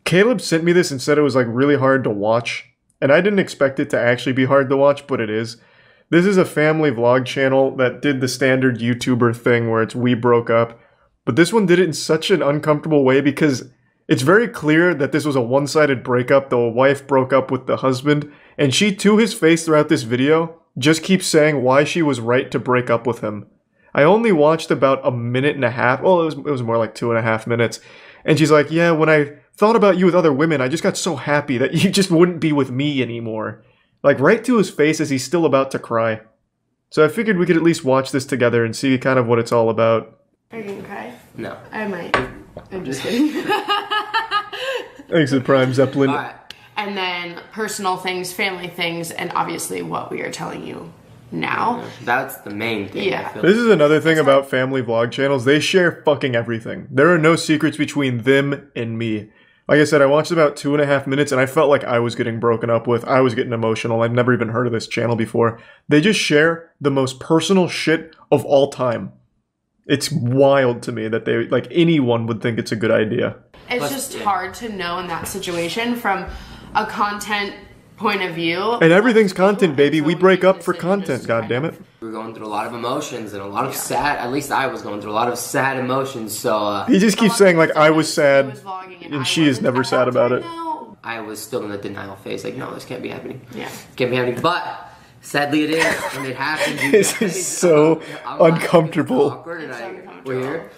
Caleb sent me this and said it was like really hard to watch. And I didn't expect it to actually be hard to watch, but it is. This is a family vlog channel that did the standard YouTuber thing where it's we broke up. But this one did it in such an uncomfortable way because it's very clear that this was a one-sided breakup. The wife broke up with the husband. And she, to his face throughout this video, just keeps saying why she was right to break up with him. I only watched about a minute and a half. Well, it was more like 2.5 minutes. And she's like, yeah, when I thought about you with other women, I just got so happy that you just wouldn't be with me anymore. Like, right to his face as he's still about to cry. So I figured we could at least watch this together and see kind of what it's all about. Are you gonna cry? No. I might. I'm just kidding. Thanks to Prime Zeppelin. All right. And then personal things, family things, and obviously what we are telling you now. That's the main thing. Yeah. This is another thing about family vlog channels. They share fucking everything. There are no secrets between them and me. Like I said, I watched about 2.5 minutes and I felt like I was getting broken up with. I was getting emotional. I'd never even heard of this channel before. They just share the most personal shit of all time. It's wild to me that they, like, anyone would think it's a good idea. It's just hard to know in that situation from a content point of view. And everything's content, baby. We break up for content, goddammit. We were going through a lot of emotions and a lot of sad, at least I was going through a lot of sad emotions, so... He just keeps saying, like, I was sad, and she is never sad about it. I was still in the denial phase, like, no, this can't be happening. Yeah. Can't be happening, but... Sadly, it is, and it happened. This is so uncomfortable. Awkward, and we're here.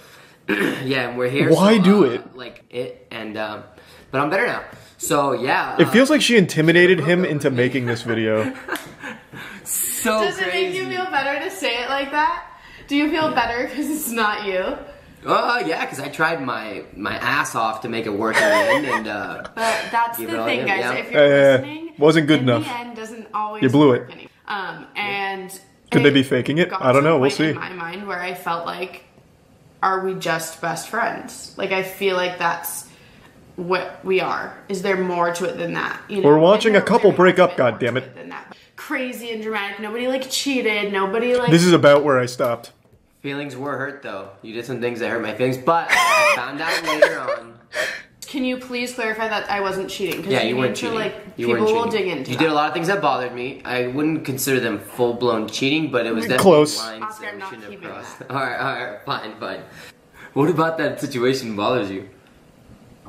Yeah, and we're here. Why so, do it? Like it, and but I'm better now. So yeah. It feels like she intimidated him into making this video. So Does it make you feel better to say it like that? Do you feel better because it's not you? Yeah, because I tried my ass off to make it work in the end, and but that's the thing, guys. Yeah. If you're listening, wasn't good enough. The end doesn't always you blew it. anymore. And could they be faking it? I don't know. We'll see. In my mind, where I felt like, are we just best friends? Like, I feel like that's what we are. Is there more to it than that? You know? We're watching a couple break up. God damn it! Crazy and dramatic. Nobody like cheated. Nobody like. This is about where I stopped. Feelings were hurt though. You did some things that hurt my feelings, but I found out later on. Can you please clarify that I wasn't cheating? Yeah, you weren't cheating. People will dig into You did a lot of things that bothered me. I wouldn't consider them full-blown cheating, but it was definitely close. lines Oscar, that I'm we not shouldn't have keeping crossed. that. Alright, fine. What about that situation bothers you?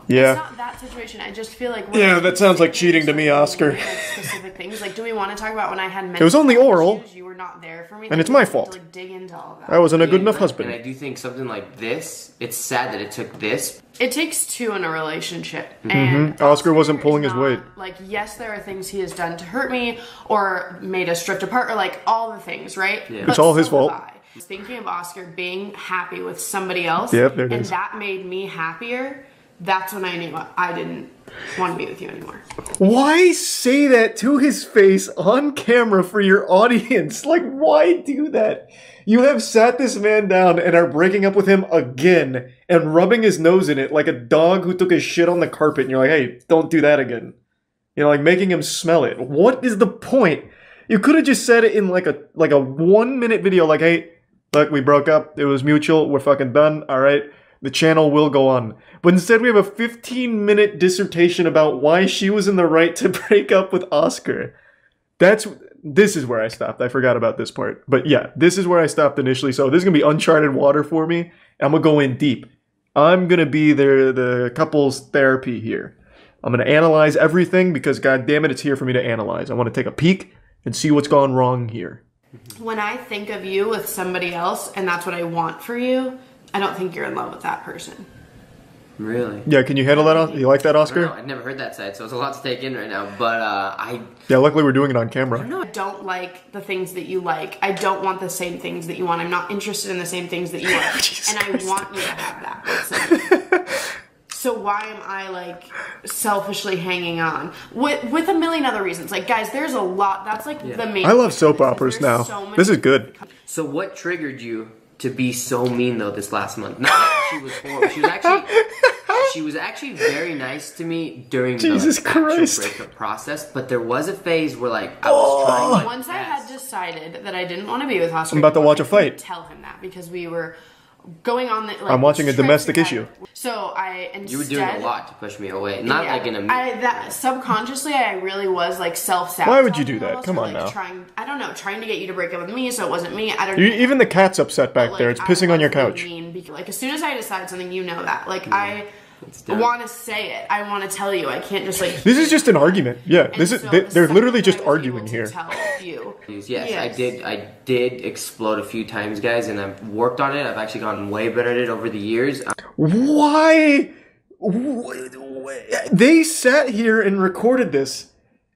Yeah. It's not that situation. I just feel like... Yeah, that sounds like cheating to me, Oscar. Like specific things. Like, do we want to talk about when I had mental It was only oral. issues, you were not there for me? And it's my fault. To, like, dig into all of that. I wasn't a good enough husband. And I do think something like this, it's sad that it took this. It takes two in a relationship. And Oscar wasn't pulling his weight. Like, yes, there are things he has done to hurt me or made us drift apart or, like, all the things, right? Yeah. It's all his fault. I was thinking of Oscar being happy with somebody else. Yep, there it and is. that made me happier. That's when I knew I didn't want to be with you anymore. Why say that to his face on camera for your audience? Like, why do that? You have sat this man down and are breaking up with him again and rubbing his nose in it like a dog who took a shit on the carpet and you're like, hey, don't do that again. You know, like making him smell it. What is the point? You could have just said it in like a 1-minute video like, hey, look, we broke up. It was mutual. We're fucking done. All right. The channel will go on. But instead we have a 15-minute dissertation about why she was in the right to break up with Oscar. This is where I stopped. I forgot about this part. But yeah, this is where I stopped initially. So this is going to be uncharted water for me. I'm going to go in deep. I'm going to be the couple's therapy here. I'm going to analyze everything because, god damn it, it's here for me to analyze. I want to take a peek and see what's gone wrong here. When I think of you with somebody else and that's what I want for you, I don't think you're in love with that person. Really? Yeah, can you handle that? You like that, Oscar? I've never heard that side, so it's a lot to take in right now. But yeah, luckily we're doing it on camera. I don't like the things that you like. I don't want the same things that you want. I'm not interested in the same things that you want. And I want you to have that with somebody. So why am I, like, selfishly hanging on? With a million other reasons. Like, guys, there's a lot. That's, like, the main... I love soap operas now. This is good. So what triggered you to be so mean, though, this last month? Not that she was horrible. She was actually very nice to me during the actual breakup process, but there was a phase where, like, I was trying my Once I had decided that I didn't want to be with Oscar, I'm about to watch a fight. Tell him that because we were going on the. Like, I'm watching a domestic issue. So I instead. You were doing a lot to push me away, not like in a. That subconsciously, I really was like self-sabotaging. Why would you do that? Come on now. Trying to get you to break up with me, so it wasn't me. I don't. Even the cat's upset back there. It's pissing on your couch. Like as soon as I decide something, you know that. Like I want to say it. I want to tell you. I can't just like. This is just an argument. Yeah, this is. They're literally just arguing here. Tell you. Yes, I did explode a few times, guys, and I've worked on it. I've actually gotten way better at it over the years. Why? They sat here and recorded this,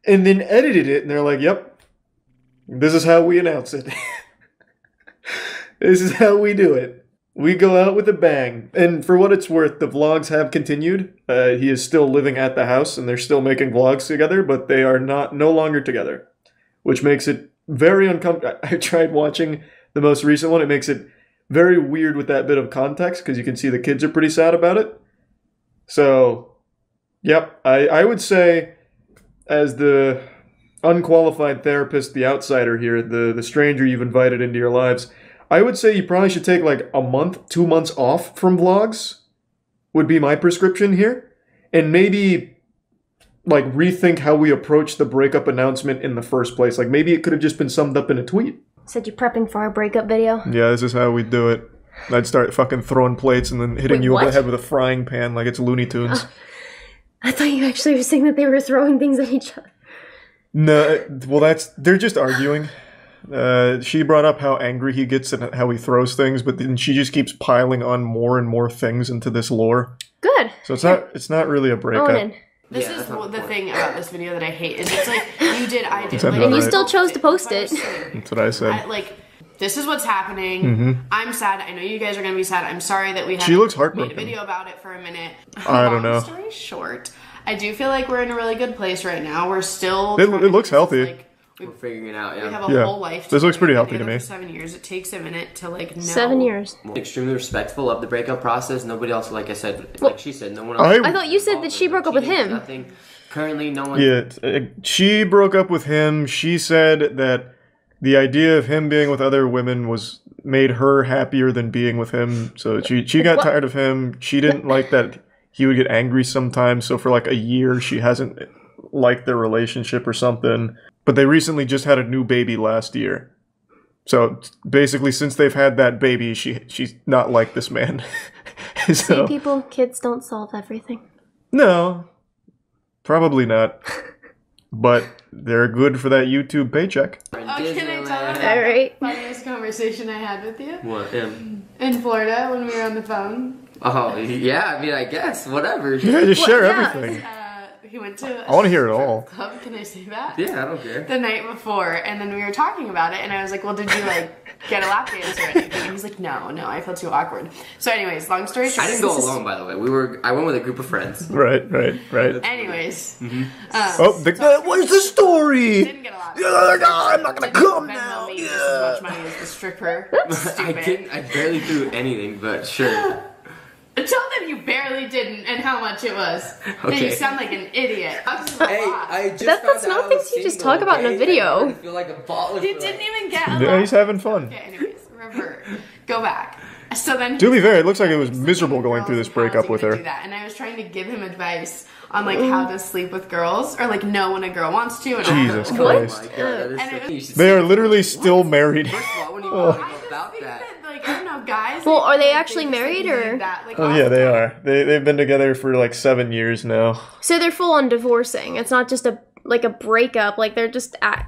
and then edited it, and they're like, "Yep, this is how we announce it. This is how we do it." We go out with a bang. And for what it's worth, the vlogs have continued. He is still living at the house, and they're still making vlogs together, but they are no longer together, which makes it very uncomfortable. I tried watching the most recent one. It makes it very weird with that bit of context, because you can see the kids are pretty sad about it. So, yep, I would say, as the unqualified therapist, the outsider here, the stranger you've invited into your lives, I would say you probably should take like a month, 2 months off from vlogs, would be my prescription here. And maybe like rethink how we approach the breakup announcement in the first place. Like maybe it could have just been summed up in a tweet. Said you're prepping for our breakup video? Yeah, this is how we do it. I'd start fucking throwing plates and then hitting you over the head with a frying pan like it's Looney Tunes. I thought you actually were saying that they were throwing things at each other. No, well they're just arguing. She brought up how angry he gets and how he throws things, but then she just keeps piling on more and more things into this lore. Good. So it's not really a breakup. This is the thing about this video that I hate, is it's like, you did, I did. Like, and you still chose to post it. That's what I said. This is what's happening. Mm-hmm. I'm sad. I know you guys are going to be sad. I'm sorry that we She looks heartbroken. made a video about it for a minute. I don't know. Long story short, I do feel like we're in a really good place right now. We're still... It looks healthy. We're figuring it out, yeah. We have a whole life. This looks pretty healthy to me. 7 years. It takes a minute to like know. 7 years. Extremely respectful of the breakup process. Nobody else, like I said, like she said, no one else. I thought you said that she broke up with him. Nothing. Currently, no one. Yeah, she broke up with him. She said that the idea of him being with other women made her happier than being with him. So she got tired of him. She didn't like that he would get angry sometimes. So for like a year, she hasn't liked their relationship or something. But they recently just had a new baby last year. So basically, since they've had that baby, she's not like this man. So, See, people, kids don't solve everything. No, probably not. But they're good for that YouTube paycheck. Oh, can I tell you the funniest conversation I had with you? What? In Florida, when we were on the phone. Oh, yeah, I mean, I guess, whatever. Yeah, just share everything. He went to I want to hear it all. Club, can I say that? Yeah, I don't care. The night before, and then we were talking about it, and I was like, well, did you, like, get a lap dance or anything? And he's like, no, I feel too awkward. So anyways, long story short. I didn't go alone, by the way. I went with a group of friends. Right. Anyways. What's the story? Didn't get a lap dance. I'm not going to come now. Just as much money as the stripper. I barely threw anything, but sure. Tell them you barely didn't and how much it was. Okay. You sound like an idiot. That's not things you just talk about in a video. I feel like a baller. He didn't even get a Yeah, he's having fun. Okay, anyways, revert. Go back. So then, to be fair, it looks like it was miserable going through this breakup with her. And I was trying to give him advice on like how to sleep with girls, or like know when a girl wants to. And Jesus Christ! Oh my God, that is so... They are literally still married. First of all, when you about that. Like, I don't know, guys. Well, are they actually married or? Oh yeah, they are. They've been together for like 7 years now. So they're full on divorcing. It's not just a breakup. Like they're just I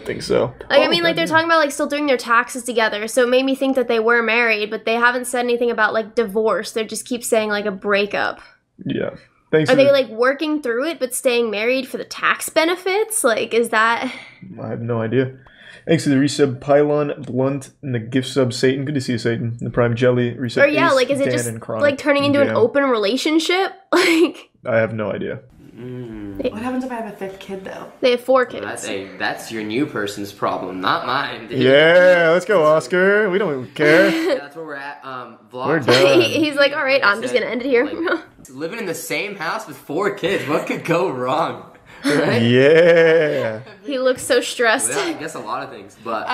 think so. Like I mean, like they're talking about like still doing their taxes together. So it made me think that they were married, but they haven't said anything about like divorce. They just keep saying like a breakup. Yeah. Thanks. Are they like working through it but staying married for the tax benefits? Like, is that? I have no idea. Thanks to the resub Pylon, Blunt, and the gift sub Satan. Good to see you, Satan. The Prime Jelly resub. Or yeah, like is it just like turning into an open relationship? Like I have no idea. What happens if I have a 5th kid though? They have 4 kids. That's your new person's problem, not mine. Dude. Yeah, let's go, Oscar. We don't care. Yeah, that's where we're at. Vlog. We're done. He's like, all right, I'm just gonna end it here. Like, living in the same house with 4 kids, what could go wrong? Right? Yeah. He looks so stressed. Well, yeah, I guess a lot of things, but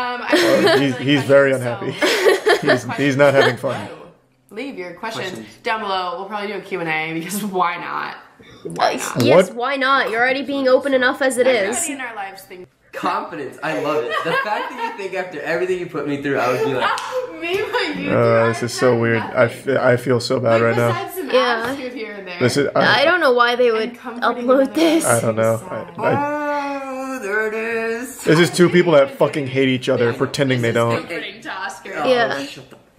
he's very unhappy. He's not having fun. leave your questions down below. We'll probably do a Q&A because why not? Why not? Yes, why not? You're already being open enough as it is. Everybody in our lives thinks. Confidence, I love it. The fact that you think after everything you put me through, I would be like, me, but you. This is so weird. I feel so bad right now. Some Yeah. here and there. This is. I don't know why they would upload this. I don't know. oh, there it is. This is two people that fucking hate each other, pretending they don't. Comforting to Oscar. Yeah.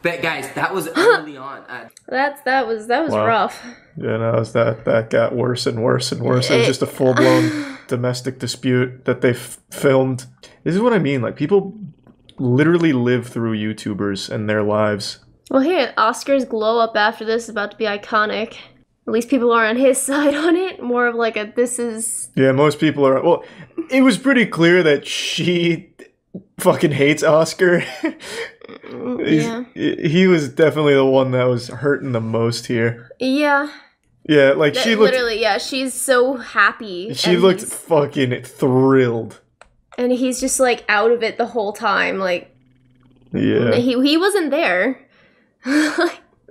But guys, that was early on. That was Wow. rough. Yeah, no, that got worse and worse and worse. It was just a full-blown domestic dispute that they filmed. This is what I mean. Like, people literally live through YouTubers and their lives. Well, here, Oscar's glow up after this is about to be iconic. At least people are on his side on it. More of like a this is. Yeah, most people are. Well, it was pretty clear that she fucking hates Oscar. Yeah. He was definitely the one that was hurting the most here. Yeah. Yeah, like she looked. Literally, yeah, she's so happy. She looked fucking thrilled. And he's just like out of it the whole time. Like, yeah, he wasn't there.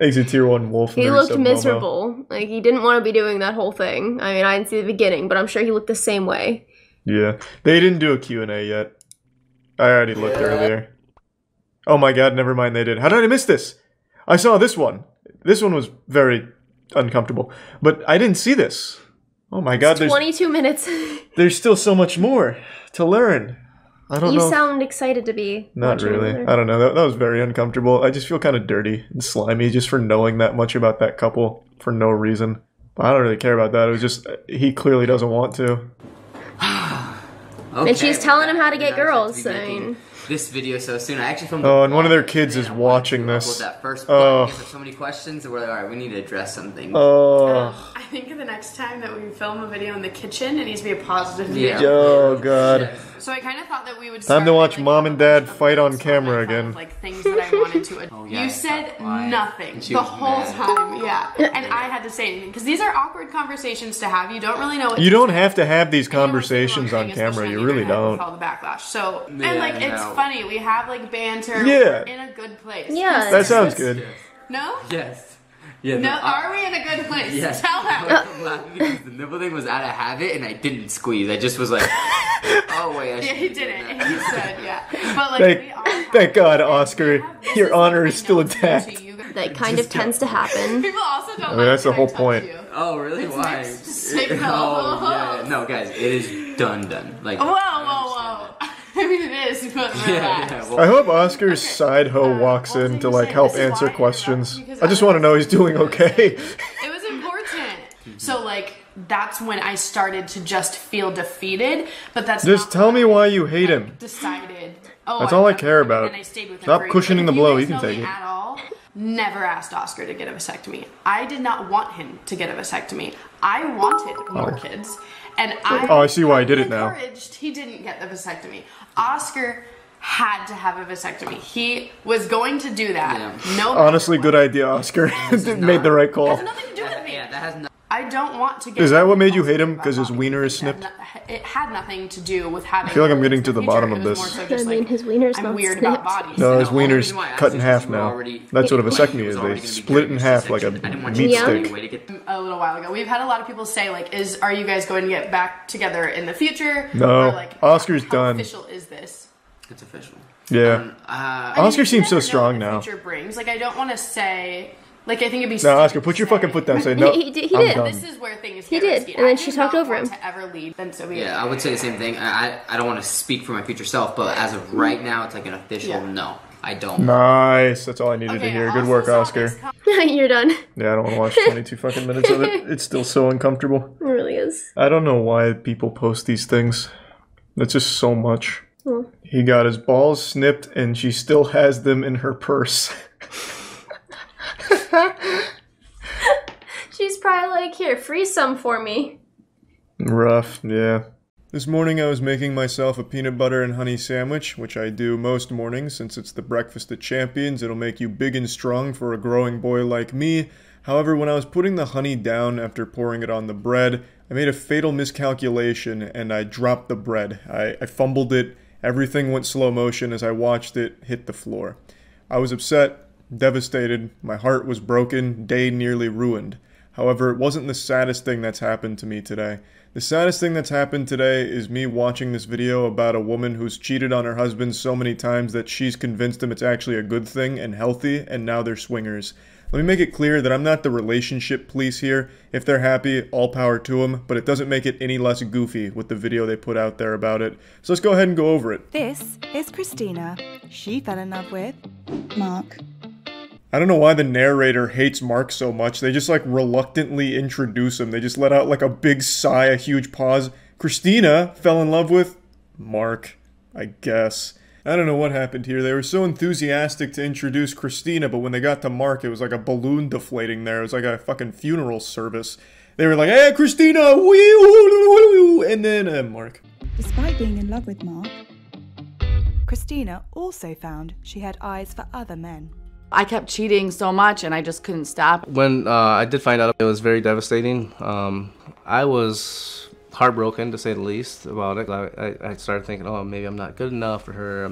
Exit Tier 1 Wolf. He looked miserable. Like, he didn't want to be doing that whole thing. I mean, I didn't see the beginning, but I'm sure he looked the same way. Yeah, they didn't do a Q&A yet. I already looked earlier. Oh my god, never mind, they did. How did I miss this? I saw this one. This one was very uncomfortable. But I didn't see this. Oh my god, there's 22 minutes. There's still so much more to learn. I don't know. You sound excited to be. Not really. I don't know. That was very uncomfortable. I just feel kind of dirty and slimy just for knowing that much about that couple for no reason. But I don't really care about that. It was just, he clearly doesn't want to. Okay, and she's telling him how to get girls. I mean, this video so soon. I actually filmed. Oh, and one of their kids is watching this. That first, I guess there's so many questions, and we're like, all right, we need to address something. Oh. I think the next time that we film a video in the kitchen, it needs to be a positive video. Oh god. So I kind of thought that we would. Time to watch mom and dad fight on camera again. Like things that I wanted to. You said nothing the whole time. Yeah, and I had to say anything because these are awkward conversations to have. You don't really know what. You don't have to have these conversations on camera. You really don't. With all the backlash. So and like it's funny. We have like banter. Yeah. We're in a good place. Yeah. That sounds good. No. Yes. Yeah, no, are we in a good place? Yes. Tell them. I'm laughing because the nipple thing was out of habit and I didn't squeeze. I just was like, oh wait. Yeah, he didn't. And he said, yeah. But like, thank God, Oscar, your honor is still intact. That kind of tends to happen. People also don't. I mean, that's the whole point. Oh, really? It's why? Oh, yeah. No, guys, it is done. Like. Whoa. I mean, it is, but relax. I hope Oscar's side hoe walks in to like help answer questions. I just want to know he's doing okay. It was important. So like that's when I started to just feel defeated. But that's just tell me why you hate him. Decided. That's all I care about. Stop cushioning the blow. You can take it. At all. Never asked Oscar to get a vasectomy. I did not want him to get a vasectomy. I wanted more kids. And I see why he did it now. He didn't get the vasectomy. Oscar had to have a vasectomy. He was going to do that. Yeah. No. Honestly, good idea, Oscar. Made the right call. That has nothing to do with me. Yeah, that has I don't want to get. Is that what made you hate him? Because his wiener is snipped? It had nothing to do with having. I feel like I'm getting to the bottom of this. I mean, his wiener's not snipped. No, his wiener's cut in half now. That's what a vasectomy is. They split it in half like a meat stick. A little while ago, we've had a lot of people say, like, are you guys going to get back together in the future? No, or, like, Oscar's how done. Official is this? It's official. Yeah. Oscar seems so strong now. Future brings. Like, I don't want to say. Like, I think it'd be. No, Oscar, put your fucking foot down. Say no. He did. This is where things. He did, and then she talked over him. To ever leave, then so yeah, I would say the same thing. I don't want to speak for my future self, but as of right now, it's like an official no. I don't. Nice. That's all I needed to hear. Good work, Oscar. You're done. Yeah, I don't want to watch 22 fucking minutes of it. It's still so uncomfortable. It really is. I don't know why people post these things. That's just so much. He got his balls snipped, and she still has them in her purse. She's probably like, here, freeze some for me. Rough, yeah. This morning I was making myself a peanut butter and honey sandwich, which I do most mornings since it's the breakfast of champions. It'll make you big and strong for a growing boy like me. However, when I was putting the honey down after pouring it on the bread, I made a fatal miscalculation and I dropped the bread. I fumbled it. Everything went slow motion as I watched it hit the floor. I was upset, Devastated, my heart was broken, day nearly ruined. However, it wasn't the saddest thing that's happened to me today. The saddest thing that's happened today is me watching this video about a woman who's cheated on her husband so many times that she's convinced him it's actually a good thing and healthy, and now they're swingers. Let me make it clear that I'm not the relationship police here. If they're happy, all power to them, but it doesn't make it any less goofy with the video they put out there about it. So let's go ahead and go over it. This is Christina. She fell in love with Mark. I don't know why the narrator hates Mark so much. They just like reluctantly introduce him. They just let out like a big sigh, a huge pause. Christina fell in love with Mark, I guess. I don't know what happened here. They were so enthusiastic to introduce Christina, but when they got to Mark, it was like a balloon deflating there. It was like a fucking funeral service. They were like, hey, Christina, wee, and then Mark. Despite being in love with Mark, Christina also found she had eyes for other men. I kept cheating so much and I just couldn't stop. When I did find out, it was very devastating. I was heartbroken, to say the least, about it. I started thinking, oh, maybe I'm not good enough for her.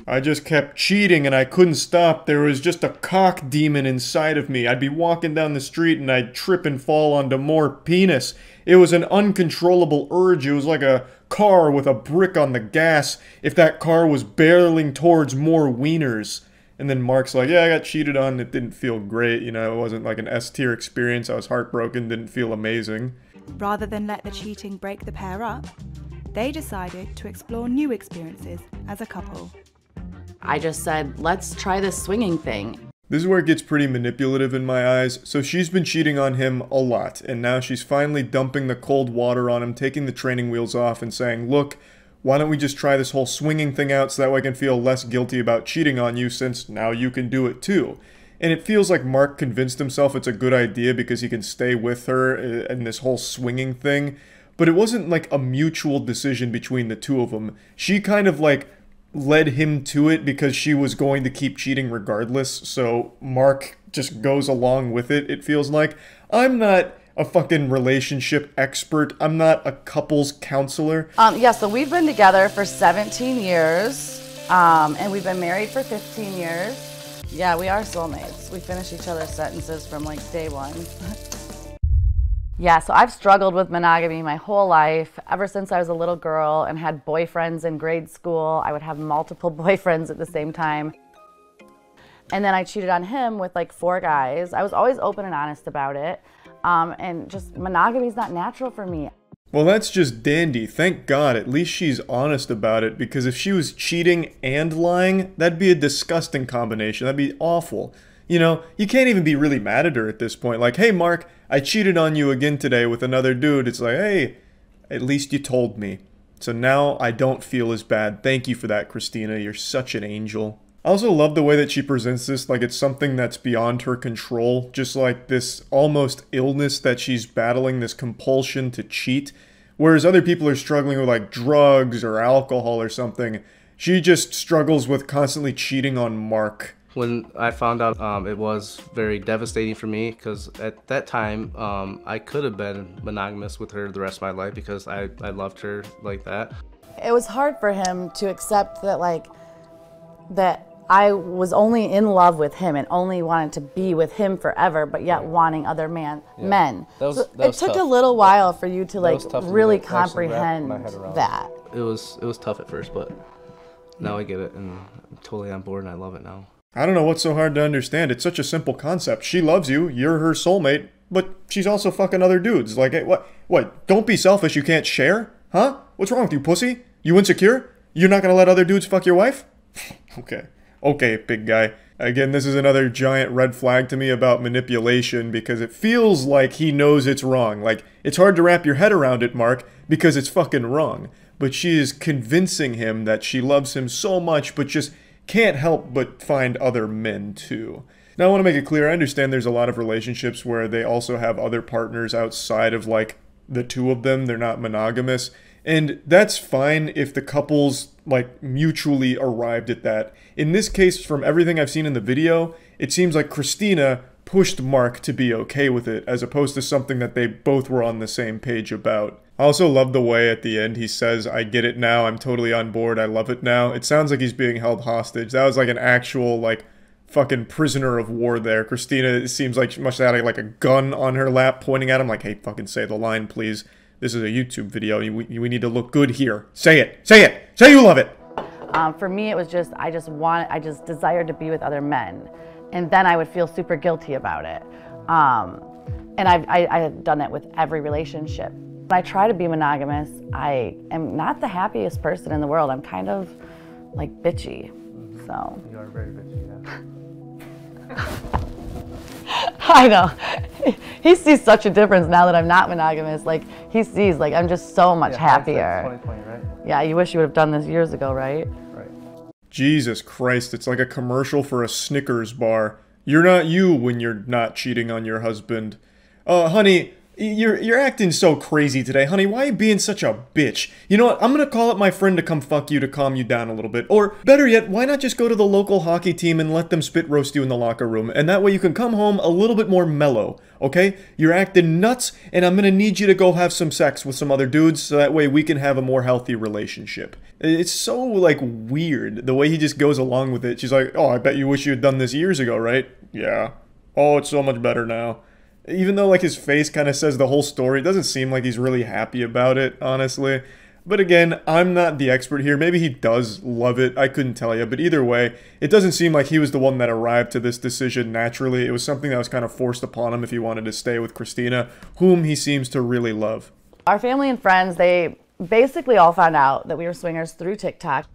I just kept cheating and I couldn't stop. There was just a cock demon inside of me. I'd be walking down the street and I'd trip and fall onto more penis. It was an uncontrollable urge. It was like a car with a brick on the gas if that car was barreling towards more wieners. And then Mark's like, yeah, I got cheated on. It didn't feel great. You know, it wasn't like an S-tier experience. I was heartbroken. Didn't feel amazing. Rather than let the cheating break the pair up, they decided to explore new experiences as a couple. I just said, let's try this swinging thing. This is where it gets pretty manipulative in my eyes. So she's been cheating on him a lot, and now she's finally dumping the cold water on him, taking the training wheels off and saying, look, why don't we just try this whole swinging thing out so that way I can feel less guilty about cheating on you, since now you can do it too. And it feels like Mark convinced himself it's a good idea because he can stay with her in this whole swinging thing. But it wasn't like a mutual decision between the two of them. She kind of like led him to it because she was going to keep cheating regardless. So Mark just goes along with it, it feels like. I'm not a fucking relationship expert. I'm not a couples counselor. Yeah, so we've been together for 17 years, and we've been married for 15 years. Yeah, we are soulmates. We finish each other's sentences from like day one. Yeah, so I've struggled with monogamy my whole life. Ever since I was a little girl and had boyfriends in grade school, I would have multiple boyfriends at the same time. And then I cheated on him with like 4 guys. I was always open and honest about it. And just monogamy is not natural for me. Well, that's just dandy. Thank God, at least she's honest about it, because if she was cheating and lying, that'd be a disgusting combination. That'd be awful. You know, you can't even be really mad at her at this point. Like, hey, Mark, I cheated on you again today with another dude. It's like, hey, at least you told me. So now I don't feel as bad. Thank you for that, Christina. You're such an angel. I also love the way that she presents this like it's something that's beyond her control, just like this almost illness that she's battling, this compulsion to cheat, whereas other people are struggling with like drugs or alcohol or something. She just struggles with constantly cheating on Mark. When I found out, it was very devastating for me because at that time, I could have been monogamous with her the rest of my life because I loved her like that. It was hard for him to accept that that I was only in love with him and only wanted to be with him forever, but yet wanting other men. It took a little while for you to like really comprehend that. It was tough at first, but now I get it and I'm totally on board and I love it now. I don't know what's so hard to understand. It's such a simple concept. She loves you, you're her soulmate, but she's also fucking other dudes. Like, hey, what? Don't be selfish, you can't share? Huh? What's wrong with you, pussy? You insecure? You're not gonna let other dudes fuck your wife? Okay, big guy. Again, this is another giant red flag to me about manipulation because it feels like he knows it's wrong. Like, it's hard to wrap your head around it, Mark, because it's fucking wrong. But she is convincing him that she loves him so much, but just can't help but find other men too. Now, I want to make it clear, I understand there's a lot of relationships where they also have other partners outside of, like, the two of them. They're not monogamous. And that's fine if the couples, like, mutually arrived at that. In this case, from everything I've seen in the video, it seems like Christina pushed Mark to be okay with it, as opposed to something that they both were on the same page about. I also love the way at the end he says, I get it now, I'm totally on board, I love it now. It sounds like he's being held hostage. That was like an actual, like, fucking prisoner of war there. Christina seems like she must have had like a gun on her lap pointing at him like, hey, fucking say the line, please. This is a YouTube video. We need to look good here. Say it. Say it. Say you love it. For me, it was just, I just desired to be with other men. And then I would feel super guilty about it. And I had done it with every relationship. When I try to be monogamous, I am not the happiest person in the world. I'm kind of like bitchy, so. You are very bitchy, yeah. I know. He sees such a difference now that I'm not monogamous. Like, he sees, like, I'm just so much happier. 2020, right? Yeah, you wish you would have done this years ago, right? Right. Jesus Christ, it's like a commercial for a Snickers bar. You're not you when you're not cheating on your husband. Honey, you're acting so crazy today. Honey, why are you being such a bitch? You know what? I'm gonna call up my friend to come fuck you to calm you down a little bit. Or, better yet, why not just go to the local hockey team and let them spit roast you in the locker room? And that way you can come home a little bit more mellow, okay? You're acting nuts, and I'm gonna need you to go have some sex with some other dudes so that way we can have a more healthy relationship. It's so, like, weird, the way he just goes along with it. She's like, oh, I bet you wish you had done this years ago, right? Yeah. Oh, it's so much better now. Even though, like, his face kind of says the whole story, it doesn't seem like he's really happy about it, honestly. But again, I'm not the expert here. Maybe he does love it. I couldn't tell you. But either way, it doesn't seem like he was the one that arrived to this decision naturally. It was something that was kind of forced upon him if he wanted to stay with Christina, whom he seems to really love. Our family and friends, they basically all found out that we were swingers through TikTok.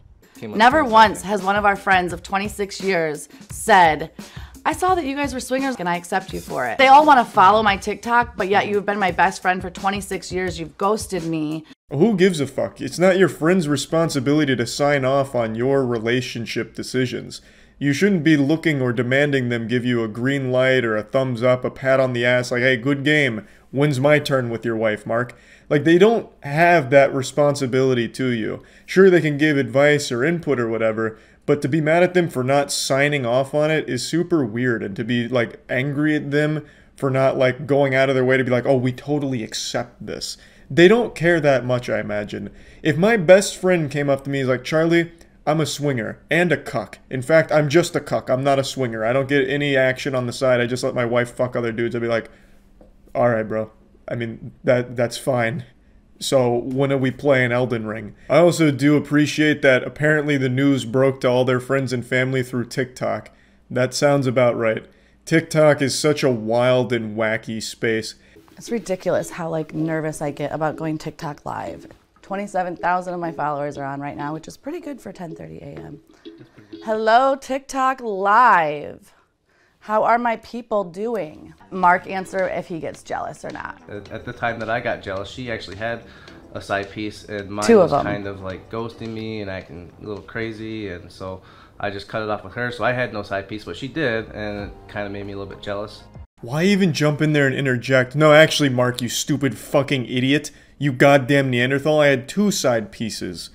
Never once has one of our friends of 26 years said, I saw that you guys were swingers and I accept you for it. They all want to follow my TikTok, but yet you've been my best friend for 26 years. You've ghosted me. Who gives a fuck? It's not your friend's responsibility to sign off on your relationship decisions. You shouldn't be looking or demanding them give you a green light or a thumbs up, a pat on the ass like, hey, good game. When's my turn with your wife, Mark? Like, they don't have that responsibility to you. Sure, they can give advice or input or whatever, but to be mad at them for not signing off on it is super weird. And to be, like, angry at them for not, like, going out of their way to be like, oh, we totally accept this. They don't care that much, I imagine. If my best friend came up to me and was like, Charlie, I'm a swinger and a cuck. In fact, I'm just a cuck. I'm not a swinger. I don't get any action on the side. I just let my wife fuck other dudes. I'd be like, all right, bro. I mean, that's fine. So when are we playing Elden Ring? I also do appreciate that apparently the news broke to all their friends and family through TikTok. That sounds about right. TikTok is such a wild and wacky space. It's ridiculous how, like, nervous I get about going TikTok live. 27,000 of my followers are on right now, which is pretty good for 10:30 a.m. Hello, TikTok live. How are my people doing? Mark, answer if he gets jealous or not. At the time that I got jealous, she actually had a side piece, and mine Two was of them. kind of like ghosting me and acting a little crazy, and so I just cut it off with her. So I had no side piece, but she did, and it kind of made me a little bit jealous. Why even jump in there and interject? No, actually, Mark, you stupid fucking idiot. You goddamn Neanderthal, I had two side pieces.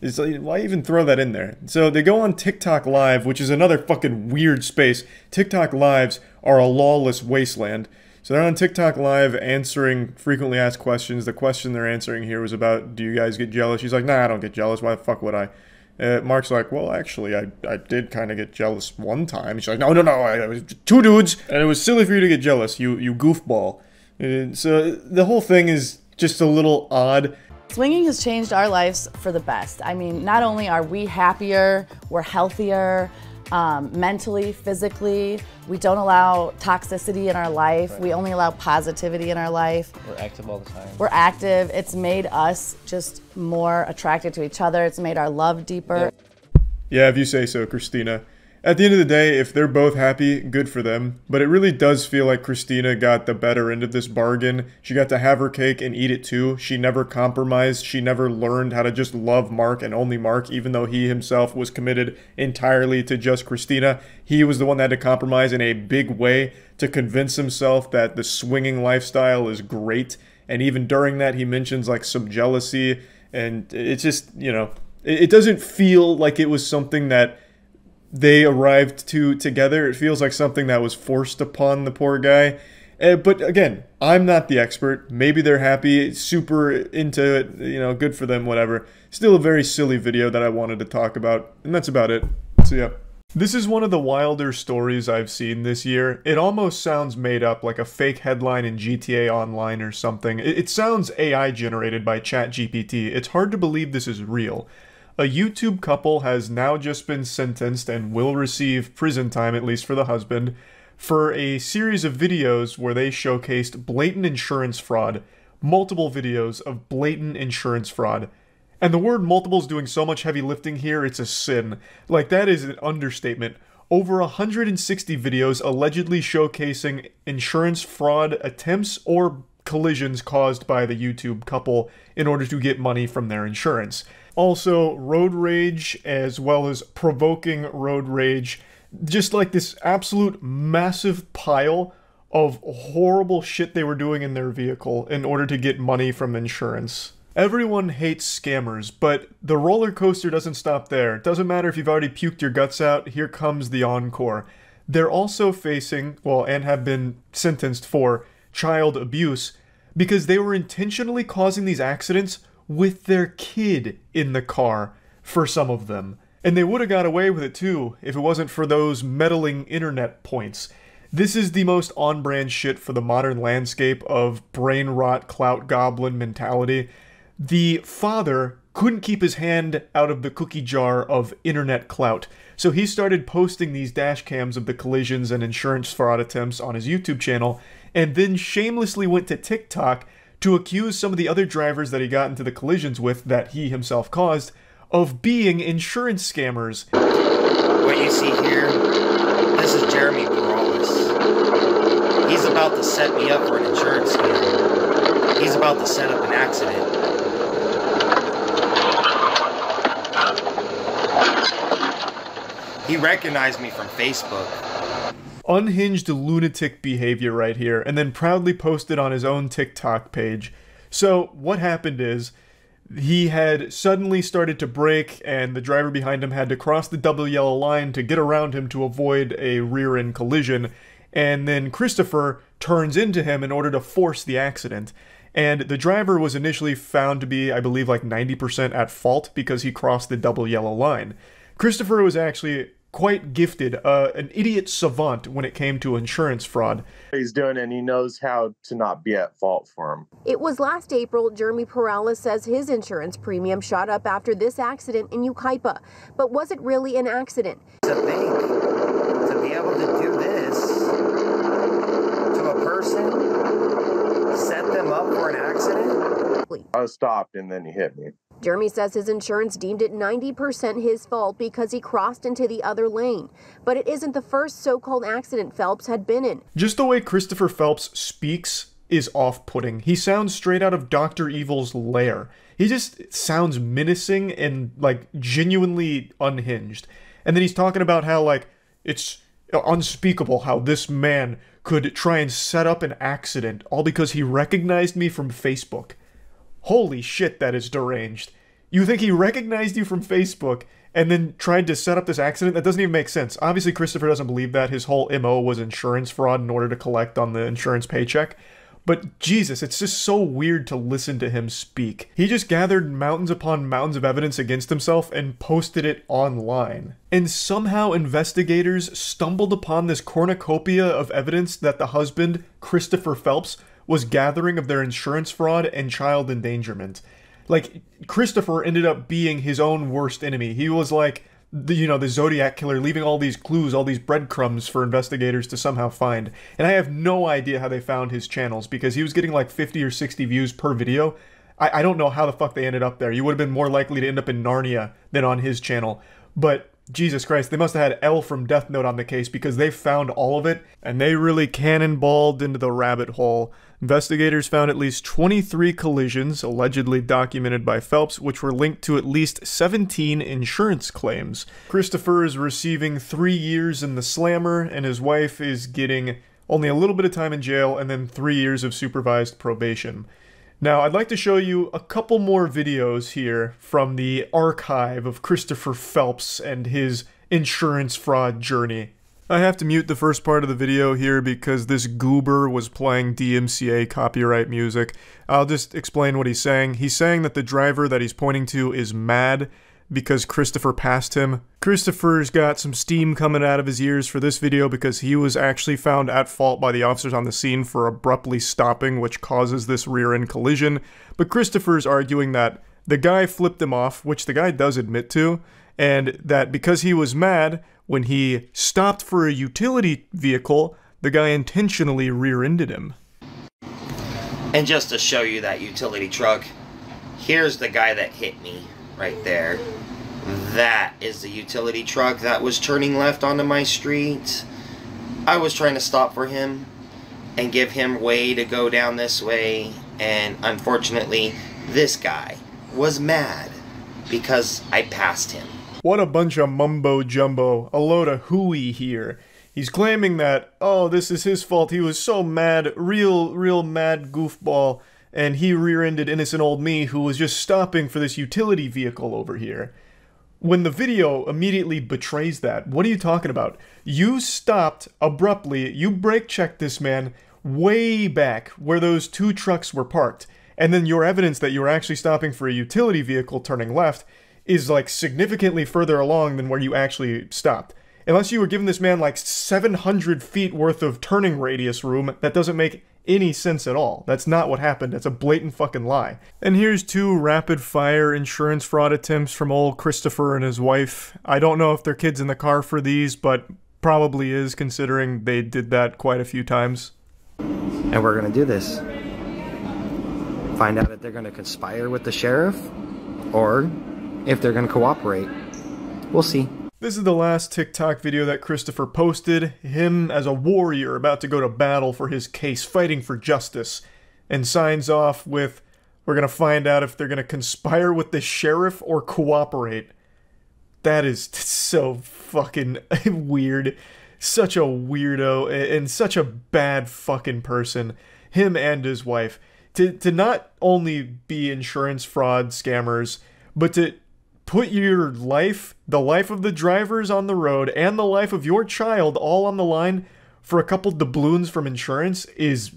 It's like, why even throw that in there? So they go on TikTok Live, which is another fucking weird space. TikTok Lives are a lawless wasteland. So they're on TikTok Live answering frequently asked questions. The question they're answering here was about, do you guys get jealous? She's like, nah, I don't get jealous. Why the fuck would I? Mark's like, well, actually, I did kind of get jealous one time. She's like, no, it was two dudes, and it was silly for you to get jealous, you goofball. So the whole thing is just a little odd. Swinging has changed our lives for the best. I mean, not only are we happier, we're healthier, mentally, physically. We don't allow toxicity in our life. Right. We only allow positivity in our life. We're active all the time. We're active. It's made us just more attracted to each other. It's made our love deeper. Yeah, if you say so, Christina. At the end of the day, if they're both happy, good for them. But it really does feel like Christina got the better end of this bargain. She got to have her cake and eat it too. She never compromised. She never learned how to just love Mark and only Mark, even though he himself was committed entirely to just Christina. He was the one that had to compromise in a big way to convince himself that the swinging lifestyle is great. And even during that, he mentions like some jealousy. And it's just, you know, it doesn't feel like it was something that they arrived to together. It feels like something that was forced upon the poor guy. But again, I'm not the expert. Maybe they're happy, super into it, you know, good for them, whatever. Still a very silly video that I wanted to talk about. And that's about it. See ya. This is one of the wilder stories I've seen this year. It almost sounds made up, like a fake headline in GTA Online or something. It sounds AI generated by ChatGPT. It's hard to believe this is real. A YouTube couple has now just been sentenced and will receive prison time, at least for the husband, for a series of videos where they showcased blatant insurance fraud. Multiple videos of blatant insurance fraud. And the word multiple is doing so much heavy lifting here, it's a sin. Like, that is an understatement. Over 160 videos allegedly showcasing insurance fraud attempts or collisions caused by the YouTube couple in order to get money from their insurance. Also, road rage as well as provoking road rage. Just like this absolute massive pile of horrible shit they were doing in their vehicle in order to get money from insurance. Everyone hates scammers, but the roller coaster doesn't stop there. It doesn't matter if you've already puked your guts out, here comes the encore. They're also facing, well, and have been sentenced for child abuse because they were intentionally causing these accidents with their kid in the car, for some of them. And they would have got away with it too if it wasn't for those meddling internet points. This is the most on-brand shit for the modern landscape of brain rot, clout goblin mentality. The father couldn't keep his hand out of the cookie jar of internet clout, so he started posting these dash cams of the collisions and insurance fraud attempts on his YouTube channel, and then shamelessly went to TikTok to accuse some of the other drivers that he got into the collisions with, that he himself caused, of being insurance scammers. What you see here, this is Jeremy Perales. He's about to set me up for an insurance scam. He's about to set up an accident. He recognized me from Facebook. Unhinged lunatic behavior right here, and then proudly posted on his own TikTok page. So what happened is, he had suddenly started to brake, and the driver behind him had to cross the double yellow line to get around him to avoid a rear-end collision, and then Christopher turns into him in order to force the accident. And the driver was initially found to be, I believe, like 90% at fault because he crossed the double yellow line. Christopher was actually quite gifted, an idiot savant when it came to insurance fraud. He's doing, and he knows how to not be at fault for him. It was last April. Jeremy Perales says his insurance premium shot up after this accident in Yucaipa. But was it really an accident? To think, to be able to do this to a person, set them up for an accident? I was stopped and then he hit me. Jeremy says his insurance deemed it 90% his fault because he crossed into the other lane. But it isn't the first so-called accident Phelps had been in. Just the way Christopher Phelps speaks is off-putting. He sounds straight out of Dr. Evil's lair. He just sounds menacing and, like, genuinely unhinged. And then he's talking about how, like, it's unspeakable how this man could try and set up an accident all because he recognized me from Facebook. Holy shit, that is deranged. You think he recognized you from Facebook and then tried to set up this accident? That doesn't even make sense. Obviously, Christopher doesn't believe that. His whole MO was insurance fraud in order to collect on the insurance paycheck. But Jesus, it's just so weird to listen to him speak. He just gathered mountains upon mountains of evidence against himself and posted it online. And somehow investigators stumbled upon this cornucopia of evidence that the husband, Christopher Phelps, was gathering of their insurance fraud and child endangerment. Like, Christopher ended up being his own worst enemy. He was like, the Zodiac killer, leaving all these clues, all these breadcrumbs for investigators to somehow find. And I have no idea how they found his channels, because he was getting like 50 or 60 views per video. I don't know how the fuck they ended up there. You would have been more likely to end up in Narnia than on his channel. But Jesus Christ, they must have had L from Death Note on the case, because they found all of it, and they really cannonballed into the rabbit hole. Investigators found at least 23 collisions, allegedly documented by Phelps, which were linked to at least 17 insurance claims. Christopher is receiving 3 years in the slammer, and his wife is getting only a little bit of time in jail and then 3 years of supervised probation. Now, I'd like to show you a couple more videos here from the archive of Christopher Phelps and his insurance fraud journey. I have to mute the first part of the video here because this goober was playing DMCA copyright music. I'll just explain what he's saying. He's saying that the driver that he's pointing to is mad because Christopher passed him. Christopher's got some steam coming out of his ears for this video because he was actually found at fault by the officers on the scene for abruptly stopping, which causes this rear-end collision. But Christopher's arguing that the guy flipped him off, which the guy does admit to, and that because he was mad, when he stopped for a utility vehicle, the guy intentionally rear-ended him. And just to show you that utility truck, here's the guy that hit me right there. That is the utility truck that was turning left onto my street. I was trying to stop for him and give him way to go down this way, and unfortunately this guy was mad because I passed him. What a bunch of mumbo jumbo, a load of hooey here. He's claiming that, oh, this is his fault, he was so mad, real mad goofball, and he rear-ended innocent old me who was just stopping for this utility vehicle over here. When the video immediately betrays that, what are you talking about? You stopped abruptly, you brake-checked this man way back where those two trucks were parked, and then your evidence that you were actually stopping for a utility vehicle turning left is like significantly further along than where you actually stopped. Unless you were giving this man like 700 feet worth of turning radius room, that doesn't make any sense at all. That's not what happened. That's a blatant fucking lie. And here's two rapid-fire insurance fraud attempts from old Christopher and his wife. I don't know if their kid's in the car for these, but probably is, considering they did that quite a few times. And we're gonna do this. Find out if they're gonna conspire with the sheriff, or if they're gonna cooperate. We'll see. This is the last TikTok video that Christopher posted, him as a warrior about to go to battle for his case, fighting for justice, and signs off with, we're gonna find out if they're gonna conspire with the sheriff or cooperate. That is so fucking weird. Such a weirdo, and such a bad fucking person. Him and his wife. To not only be insurance fraud scammers, but to put your life, the life of the drivers on the road, and the life of your child all on the line for a couple doubloons from insurance is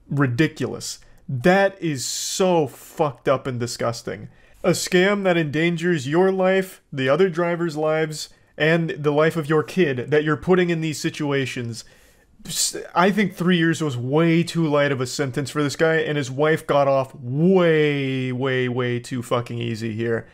ridiculous. That is so fucked up and disgusting. A scam that endangers your life, the other drivers' lives, and the life of your kid that you're putting in these situations. I think 3 years was way too light of a sentence for this guy, and his wife got off way too fucking easy here.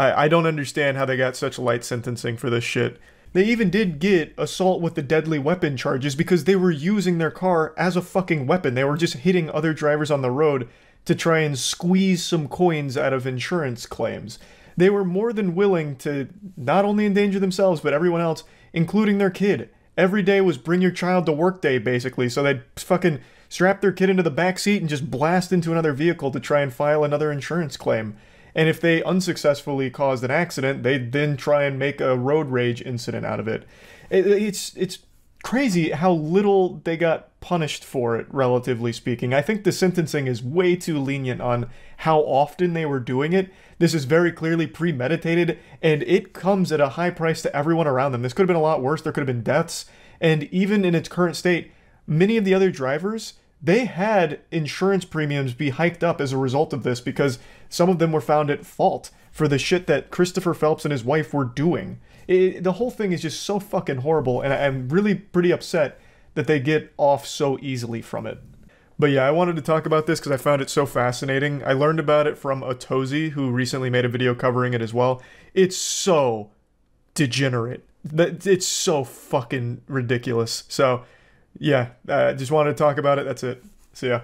I don't understand how they got such light sentencing for this shit. They even did get assault with the deadly weapon charges because they were using their car as a fucking weapon. They were just hitting other drivers on the road to try and squeeze some coins out of insurance claims. They were more than willing to not only endanger themselves, but everyone else, including their kid. Every day was bring your child to work day, basically, so they'd fucking strap their kid into the back seat and just blast into another vehicle to try and file another insurance claim. And if they unsuccessfully caused an accident, they'd then try and make a road rage incident out of it. It's crazy how little they got punished for it, relatively speaking. I think the sentencing is way too lenient on how often they were doing it. This is very clearly premeditated, and it comes at a high price to everyone around them. This could have been a lot worse. There could have been deaths. And even in its current state, many of the other drivers, they had insurance premiums be hiked up as a result of this because some of them were found at fault for the shit that Christopher Phelps and his wife were doing. The whole thing is just so fucking horrible, and I'm really pretty upset that they get off so easily from it. But yeah, I wanted to talk about this because I found it so fascinating. I learned about it from Otozi, who recently made a video covering it as well. It's so degenerate. It's so fucking ridiculous. So yeah, just wanted to talk about it. That's it. See ya.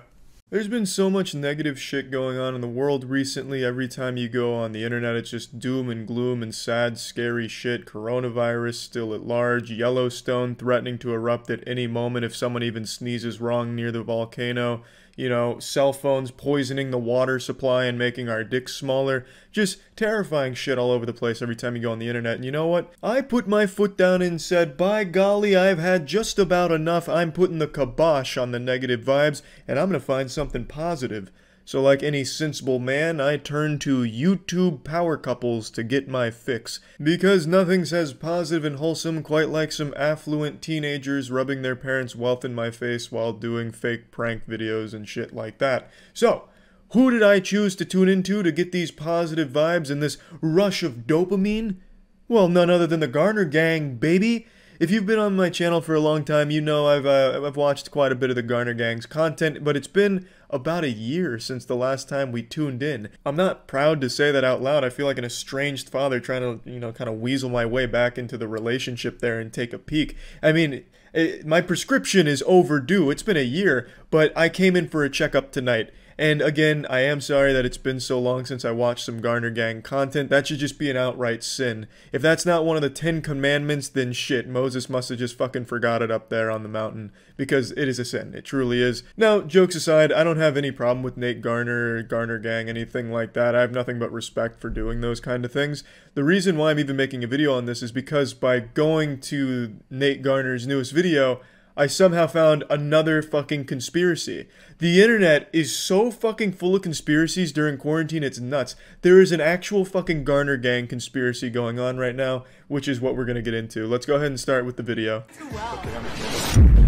There's been so much negative shit going on in the world recently. Every time you go on the internet, it's just doom and gloom and sad, scary shit. Coronavirus still at large. Yellowstone threatening to erupt at any moment if someone even sneezes wrong near the volcano. You know, cell phones poisoning the water supply and making our dicks smaller. Just terrifying shit all over the place every time you go on the internet. And you know what? I put my foot down and said, by golly, I've had just about enough. I'm putting the kibosh on the negative vibes, and I'm gonna find something positive. So like any sensible man, I turn to YouTube power couples to get my fix. Because nothing says positive and wholesome quite like some affluent teenagers rubbing their parents' wealth in my face while doing fake prank videos and shit like that. So, Who did I choose to tune into to get these positive vibes and this rush of dopamine? Well, none other than the Garner Gang, baby. If you've been on my channel for a long time, you know I've watched quite a bit of the Garner Gang's content, but it's been about a year since the last time we tuned in. I'm not proud to say that out loud. I feel like an estranged father trying to, kind of weasel my way back into the relationship there and take a peek. I mean, my prescription is overdue. It's been a year, but I came in for a checkup tonight. And again, I am sorry that it's been so long since I watched some Garner Gang content. That should just be an outright sin. If that's not one of the 10 commandments, then shit, Moses must have just fucking forgot it up there on the mountain. Because it is a sin. It truly is. Now, jokes aside, I don't have any problem with Nate Garner or Garner Gang, anything like that. I have nothing but respect for doing those kind of things. The reason why I'm even making a video on this is because by going to Nate Garner's newest video, I somehow found another fucking conspiracy. The internet is so fucking full of conspiracies during quarantine, it's nuts. There is an actual fucking Garner Gang conspiracy going on right now, which is what we're gonna get into. Let's go ahead and start with the video.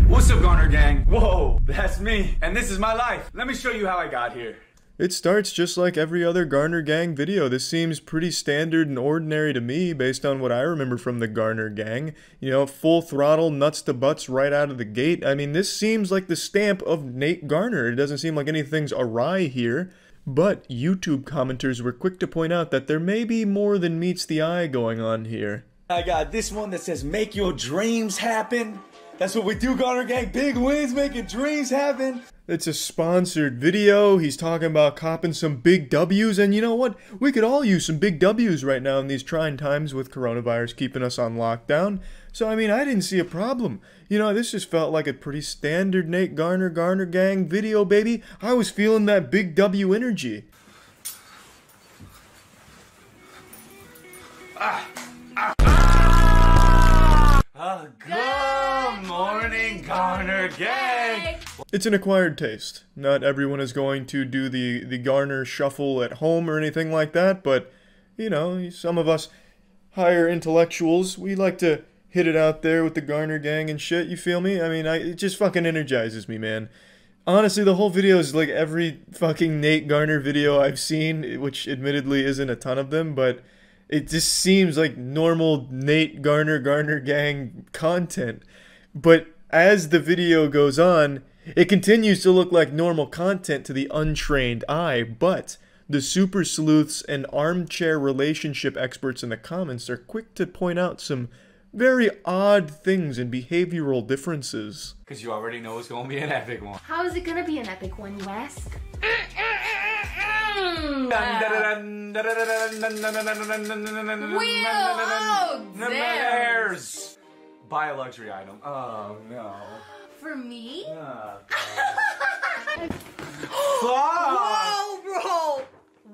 What's up, Garner Gang? Whoa, that's me. And this is my life. Let me show you how I got here. It starts just like every other Garner Gang video. This seems pretty standard and ordinary to me based on what I remember from the Garner Gang. You know, full throttle, nuts to butts right out of the gate. I mean, this seems like the stamp of Nate Garner. It doesn't seem like anything's awry here. But YouTube commenters were quick to point out that there may be more than meets the eye going on here. I got this one that says, make your dreams happen. That's what we do, Garner Gang. Big wins, making dreams happen. It's a sponsored video. He's talking about copping some big W's, and you know what? We could all use some big W's right now in these trying times with coronavirus keeping us on lockdown. So, I mean, I didn't see a problem. You know, this just felt like a pretty standard Nate Garner, Garner Gang video, baby. I was feeling that big W energy. Good morning, Garner Gang. It's an acquired taste. Not everyone is going to do the Garner shuffle at home or anything like that, but, you know, some of us higher intellectuals, we like to hit it out there with the Garner Gang and shit, you feel me? I mean, it just fucking energizes me, man. Honestly, the whole video is like every fucking Nate Garner video I've seen, which admittedly isn't a ton of them, but it just seems like normal Nate Garner, Garner Gang content. But as the video goes on, it continues to look like normal content to the untrained eye, but the super sleuths and armchair relationship experts in the comments are quick to point out some very odd things and behavioral differences. Because you already know it's going to be an epic one. How is it going to be an epic one, you ask? There's buy a luxury item. Oh no. For me? Whoa, bro!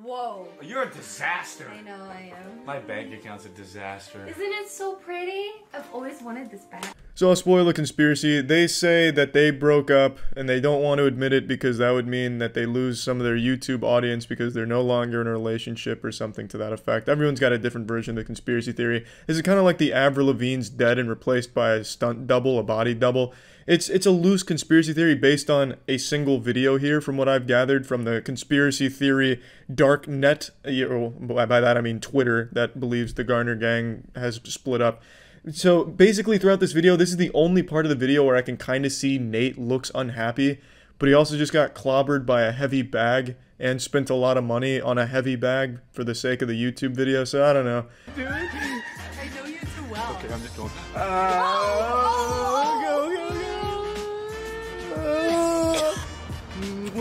Whoa. You're a disaster. I know I am. My bank account's a disaster. Isn't it so pretty? I've always wanted this bag. So I'll spoil the conspiracy. They say that they broke up and they don't want to admit it because that would mean that they lose some of their YouTube audience because they're no longer in a relationship or something to that effect. Everyone's got a different version of the conspiracy theory. Is it kind of like the Avril Lavigne's dead and replaced by a stunt double, a body double? It's a loose conspiracy theory based on a single video here from what I've gathered from the conspiracy theory dark net, by that I mean Twitter, that believes the Garner Gang has split up. So basically throughout this video, this is the only part of the video where I can kind of see Nate looks unhappy, but he also just got clobbered by a heavy bag and spent a lot of money on a heavy bag for the sake of the YouTube video, so I don't know. Dude, I know you too well. Okay, I'm just going.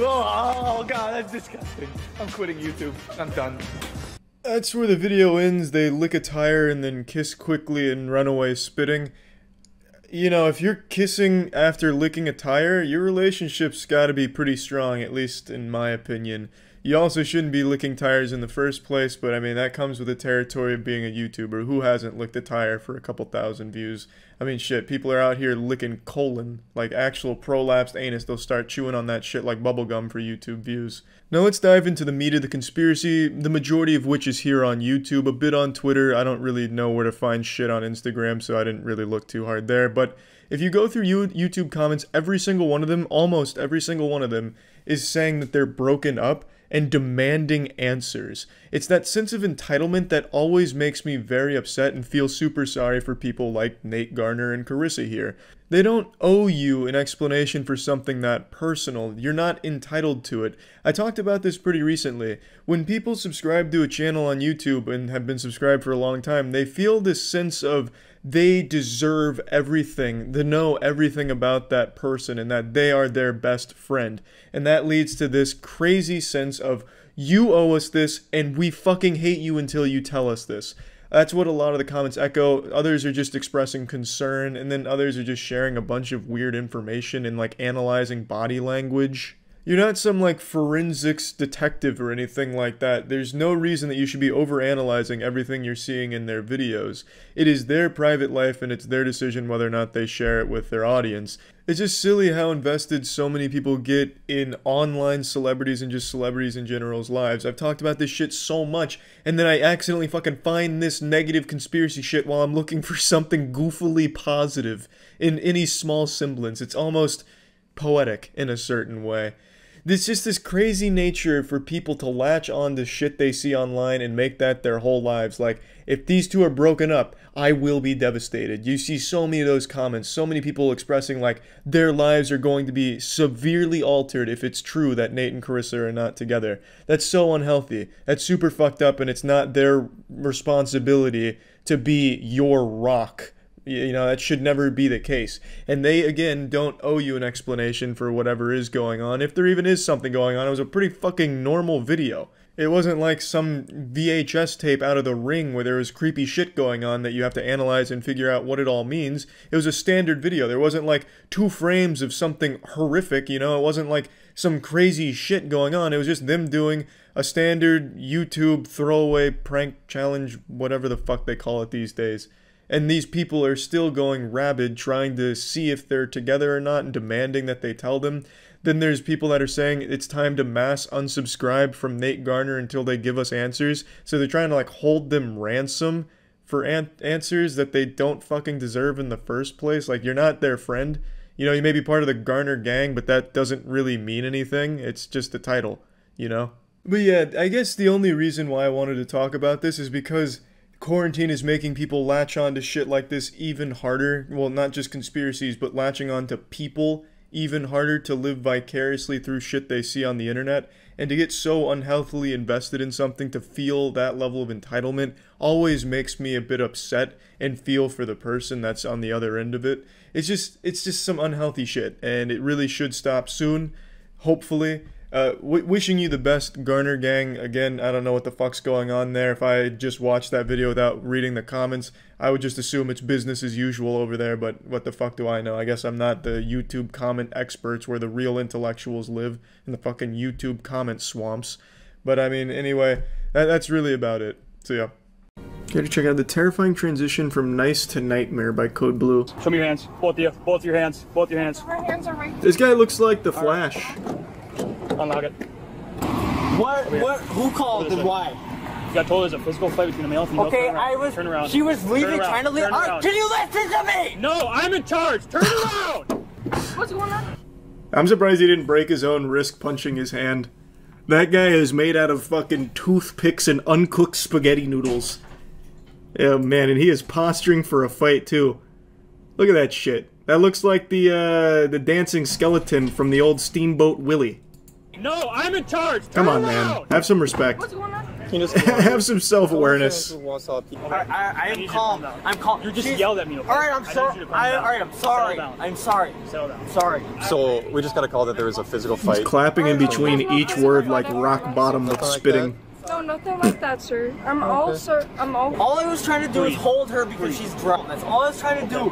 Oh god, that's disgusting. I'm quitting YouTube. I'm done. That's where the video ends. They lick a tire and then kiss quickly and run away spitting. You know, if you're kissing after licking a tire, your relationship's gotta be pretty strong, at least in my opinion. You also shouldn't be licking tires in the first place, but I mean, that comes with the territory of being a YouTuber. Who hasn't licked a tire for a couple thousand views? I mean, shit, people are out here licking colon, like actual prolapsed anus. They'll start chewing on that shit like bubblegum for YouTube views. Now let's dive into the meat of the conspiracy, the majority of which is here on YouTube, a bit on Twitter. I don't really know where to find shit on Instagram, so I didn't really look too hard there. But if you go through YouTube comments, every single one of them, almost every single one of them, is saying that they're broken up. and demanding answers. It's that sense of entitlement that always makes me very upset and feel super sorry for people like Nate Garner and Carissa here. They don't owe you an explanation for something that personal. You're not entitled to it. I talked about this pretty recently. When people subscribe to a channel on YouTube and have been subscribed for a long time, they feel this sense of they deserve everything, to know everything about that person and that they are their best friend. And that leads to this crazy sense of you owe us this and we fucking hate you until you tell us this. That's what a lot of the comments echo. Others are just expressing concern, and then others are just sharing a bunch of weird information and like analyzing body language. You're not some like forensics detective or anything like that. There's no reason that you should be overanalyzing everything you're seeing in their videos. It is their private life and it's their decision whether or not they share it with their audience. It's just silly how invested so many people get in online celebrities and just celebrities in general's lives. I've talked about this shit so much, and then I accidentally fucking find this negative conspiracy shit while I'm looking for something goofily positive in any small semblance. It's almost poetic in a certain way. There's just this crazy nature for people to latch on to shit they see online and make that their whole lives. Like, if these two are broken up, I will be devastated. You see so many of those comments, so many people expressing like their lives are going to be severely altered if it's true that Nate and Carissa are not together. That's so unhealthy. That's super fucked up, and it's not their responsibility to be your rock. You know, that should never be the case. And they, again, don't owe you an explanation for whatever is going on. If there even is something going on, it was a pretty fucking normal video. It wasn't like some VHS tape out of The Ring where there was creepy shit going on that you have to analyze and figure out what it all means. It was a standard video. There wasn't like 2 frames of something horrific, you know? It wasn't like some crazy shit going on. It was just them doing a standard YouTube throwaway prank challenge, whatever the fuck they call it these days. And these people are still going rabid trying to see if they're together or not and demanding that they tell them. Then there's people that are saying it's time to mass unsubscribe from Nate Garner until they give us answers. So they're trying to like hold them ransom for answers that they don't fucking deserve in the first place. Like, you're not their friend. You know, you may be part of the Garner gang, but that doesn't really mean anything. It's just a title, you know? But yeah, I guess the only reason why I wanted to talk about this is because quarantine is making people latch on to shit like this even harder. Well, not just conspiracies, but latching on to people even harder to live vicariously through shit they see on the internet. And to get so unhealthily invested in something, to feel that level of entitlement, always makes me a bit upset and feel for the person that's on the other end of it. It's just some unhealthy shit, and it really should stop soon, hopefully. Wishing you the best, Garner gang. Again, I don't know what the fuck's going on there. If I just watched that video without reading the comments, I would just assume it's business as usual over there, but what the fuck do I know? I guess I'm not the YouTube comment experts where the real intellectuals live, in the fucking YouTube comment swamps. But I mean, anyway, that's really about it. So yeah. Gotta check out The Terrifying Transition from Nice to Nightmare by Code Blue. Show me your hands. Both of you. Both your hands. Both your hands. My hands are right. This guy looks like the Flash. Unlock it. What? Who called and why? You got told there's a physical fight between a male and female. Okay, turn around. She was leaving, trying to leave. Can you listen to me? No, I'm in charge. Turn around. What's going on? I'm surprised he didn't break his own wrist punching his hand. That guy is made out of fucking toothpicks and uncooked spaghetti noodles. Yeah, man, and he is posturing for a fight too. Look at that shit. That looks like the dancing skeleton from the old Steamboat Willie. No, I'm in charge. Come on, man. Have some respect. What's going on? Have some self-awareness. I am calm. I'm calm. You just yelled at me. Okay? Alright, I'm sorry. Alright, I'm sorry. I'm sorry. Settle down. Sorry. So, we just got a call that there was a physical fight. He's clapping in between each word like rock bottom with spitting. No, nothing like that, sir. I'm all, sir. I'm all. All I was trying to do is hold her because she's drunk. That's all I was trying to do.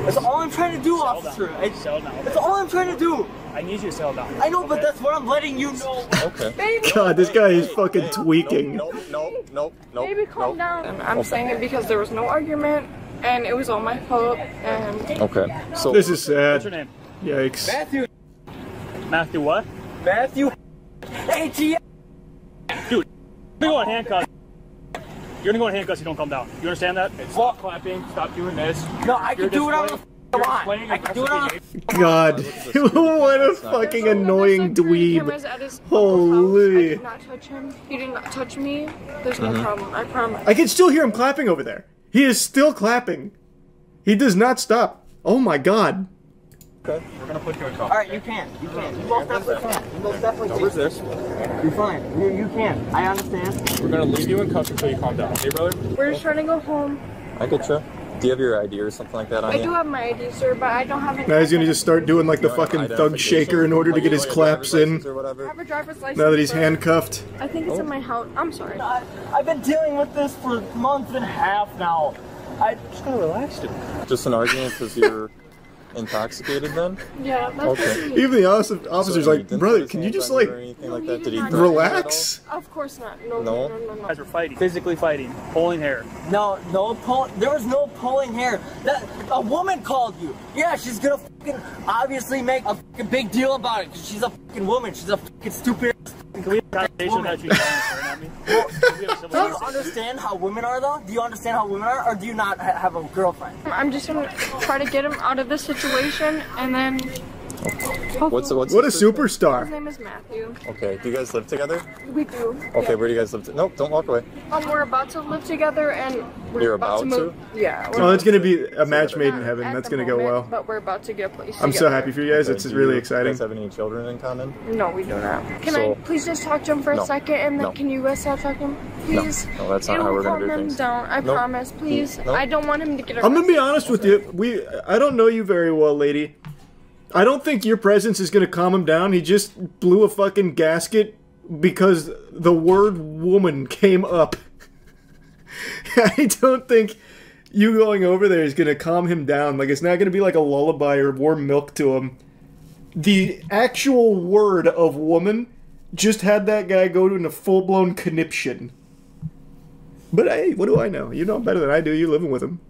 That's all I'm trying to do, officer. That's all I'm trying to do. I need you to settle down. I know, but that's what I'm letting you know. Okay. Baby. God, this guy is fucking tweaking. Nope. Baby, calm down. I'm saying it because there was no argument, and it was all my fault, and... Okay, so... This is sad. What's your name? Yikes. Matthew. Matthew what? Matthew. ATM. Dude, you're gonna go on handcuffs. You're gonna go on handcuffs if you don't calm down. You understand that? Stop clapping. Stop doing this. No, I can do it on the Come on. I can do it on. God, what a fucking annoying dweeb. Holy. I did not touch him. He did not touch me. There's no problem. I promise. I can still hear him clapping over there. He is still clapping. He does not stop. Oh my God. Okay, we're gonna put you in cuffs. Alright, you can. You can. You most definitely can. You most definitely can. Where's this? You're fine. You can. I understand. We're gonna leave you in cuffs until you calm down. Okay, brother? We're just trying to go home. I get you. Do you have your ID or something like that on I you? do have my ID, sir, but I don't have an. Now he's gonna just start doing like the fucking thug shaker in order to get his claps in. I have a driver's license. Now that he's but handcuffed. I think it's in my house. I'm sorry. I've been dealing with this for a month and a half now. I just gotta relax, dude. Just an argument because you're intoxicated then? Yeah, that's okay. Even the officer's like, brother, can you just like relax? Of course not. No. You guys were fighting, physically fighting, pulling hair. No, there was no pulling hair. A woman called you. Yeah, she's gonna fucking obviously make a fucking big deal about it because she's a fucking woman. She's a fucking stupid. Can we have a conversation without you staring at me? Do you understand how women are though? Do you understand how women are, or do you not have a girlfriend? I'm just gonna try to get him out of this situation, and then. What's what a superstar. His name is Matthew. Okay, do you guys live together? We do. Okay, yeah. where do you guys live? Nope, don't walk away. We're about to live together, and we're about to move. Yeah. Oh, it's gonna be a match made in heaven. That's gonna go well. But we're about to get a place I'm so happy for you guys. It's really exciting. Do you guys have any children in common? No, we do not. Can I please just talk to him for a second, and then can you guys stop talking? Please. No, that's not how we're gonna do things. Calm him down. I promise, please. I don't want him to get arrested. I'm gonna be honest with you. I don't know you very well, lady. I don't think your presence is gonna calm him down. He just blew a fucking gasket because the word woman came up. I don't think you going over there is gonna calm him down. Like, it's not gonna be like a lullaby or warm milk to him. The actual word of woman just had that guy go to a full-blown conniption. But hey, what do I know? You know him better than I do. You're living with him.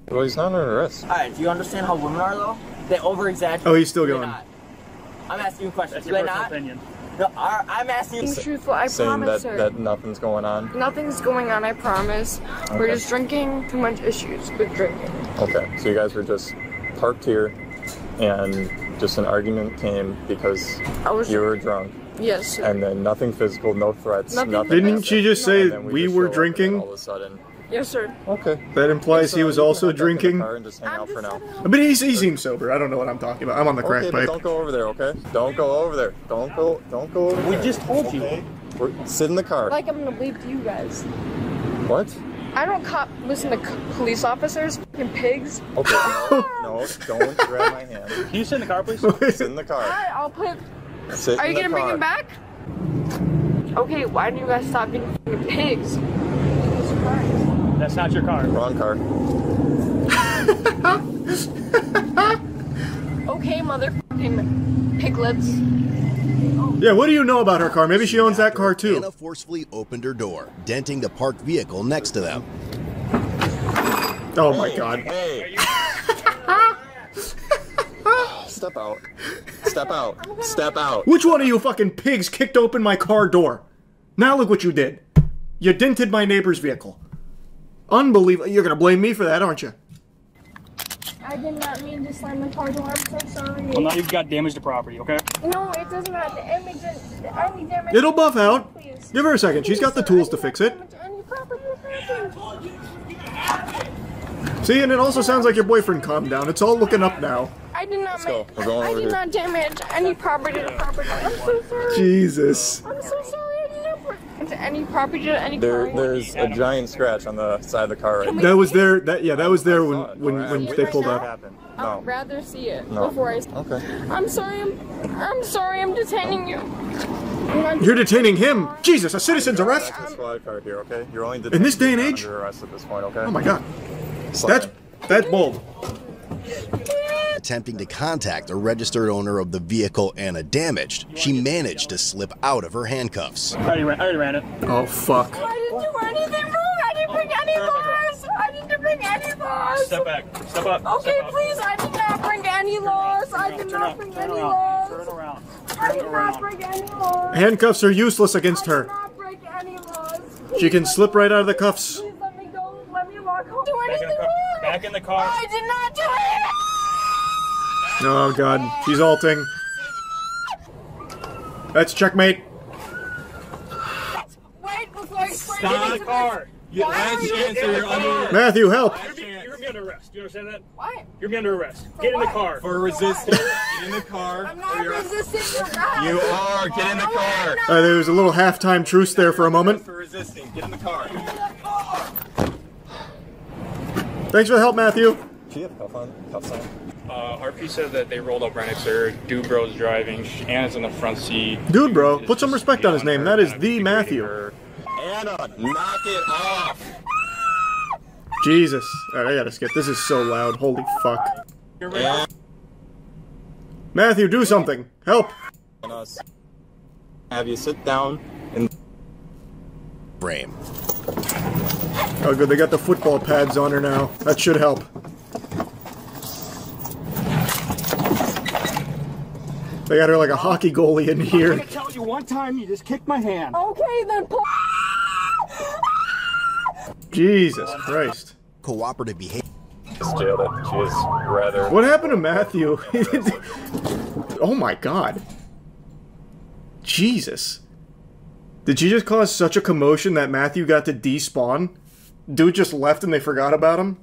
Well, he's not under arrest. Alright, do you understand how women are though? They over-exaggerate. Oh, he's still going. I'm asking you a question. That's Do your they personal not? opinion. No, I'm asking you. Being truthful, I Saying promise, sir. that nothing's going on. Nothing's going on, I promise. We're Okay. just drinking too much issues with drinking. Okay, so you guys were just parked here, and just an argument came because you were drunk. Yes, sir. And then nothing physical, no threats, nothing. Didn't she just say And then we just were show up, and drinking? then all of a sudden. Yes, sir. Okay. That implies he was also You can head back in drinking. the car and just hang out for now. But he seems sober. I don't know what I'm talking about. I'm on the crack Okay, pipe. but don't go over there, okay? Don't go over there. Don't go over there. We just told you. Sit in the car. Like I'm gonna leave to you guys. What? I don't listen to police officers, fucking pigs. Okay, no, don't grab my hand. Can you sit in the car, please? Sit in the car. Alright, I'll put. Sit Are in you the gonna bring car. him back? Okay, why don't you guys stop being fucking pigs? Jesus Christ. That's not your car. Wrong car. Okay, motherfucking piglets. Yeah, what do you know about her car? Maybe she owns that car too. Anna forcefully opened her door, denting the parked vehicle next to them. Oh my God. Hey. Step out. Step out. Step out. Which one of you fucking pigs kicked open my car door? Now look what you did. You dented my neighbor's vehicle. Unbelievable. You're gonna blame me for that, aren't you? I did not mean to slam the car door. I'm so sorry. Well, now you've got damage to property, okay? No, it doesn't have damage. I need damage. It'll buff out. Give her a second. She's got the tools to fix it. See, and it also sounds like your boyfriend calmed down. It's all looking up now. I did not We're going I over did here. not damage any property to property. I'm so sorry. Jesus. I'm so sorry. I did not break any property to any There's a giant scratch on the side of the car right now. That was there. That was there when they pulled up. I would rather see it No. before I. Okay. I'm sorry. I'm sorry. I'm detaining you. You're detaining him. Jesus, a citizen's arrest. It's a squad car here, okay? You're only In this day and detained, age? you're under arrest at this point, okay? Oh my God. Slide. That's bold. Attempting to contact the registered owner of the vehicle Anna damaged, she managed to slip out of her handcuffs. I already ran it. Oh fuck. I didn't do anything wrong. I didn't bring any laws. I didn't bring any laws. Step back. Step up. Okay, Step up. please. I did not bring any laws. I did not bring any laws. Turn around. I did not bring any laws. Handcuffs are useless against her. Not break any laws. She can slip right out of the cuffs. Please let me go. Let me walk home. Do anything Back in the car. wrong. Back in the car. I did not do anything. Oh god, she's ulting. That's checkmate. Wait before you Stop the car. You last chance or you're under. Matthew, help! You're gonna be under arrest. You understand that? What? You're gonna be under arrest. Get in the car. For resisting. Get in the car. I'm not resisting your arrest. You are. Get in the car. There was a little halftime truce there for a moment. For resisting. Get in the car. Thanks for the help, Matthew. Do you have cuff on? Cuffs on? RP said that they rolled up right next to her. Dude bro's driving. Anna's in the front seat. Dude bro, put some respect on his name. That is the Matthew. Anna, knock it off. Jesus. Alright, I gotta skip. This is so loud. Holy fuck. Matthew, do something. Help. Have you sit down and frame. Oh good, they got the football pads on her now. That should help. They got her like a hockey goalie in here. I'm gonna tell you one time, you just kicked my hand. Okay, then. Jesus Christ. Cooperative behavior. jail that she was rather... What happened to Matthew? Oh my god. Jesus. Did she just cause such a commotion that Matthew got to despawn? Dude just left and they forgot about him?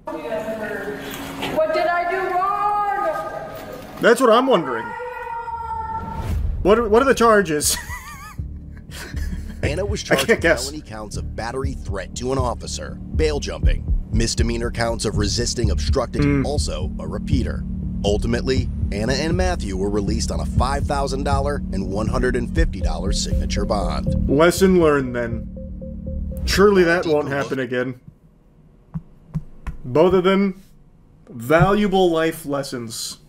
What did I do wrong? That's what I'm wondering. What are the charges? Anna was charged with felony counts of battery, threat to an officer, bail jumping, misdemeanor counts of resisting, obstructing, and also a repeater. Ultimately, Anna and Matthew were released on a $5,000 and $150 signature bond. Lesson learned then. Surely that won't happen again. Both of them, valuable life lessons.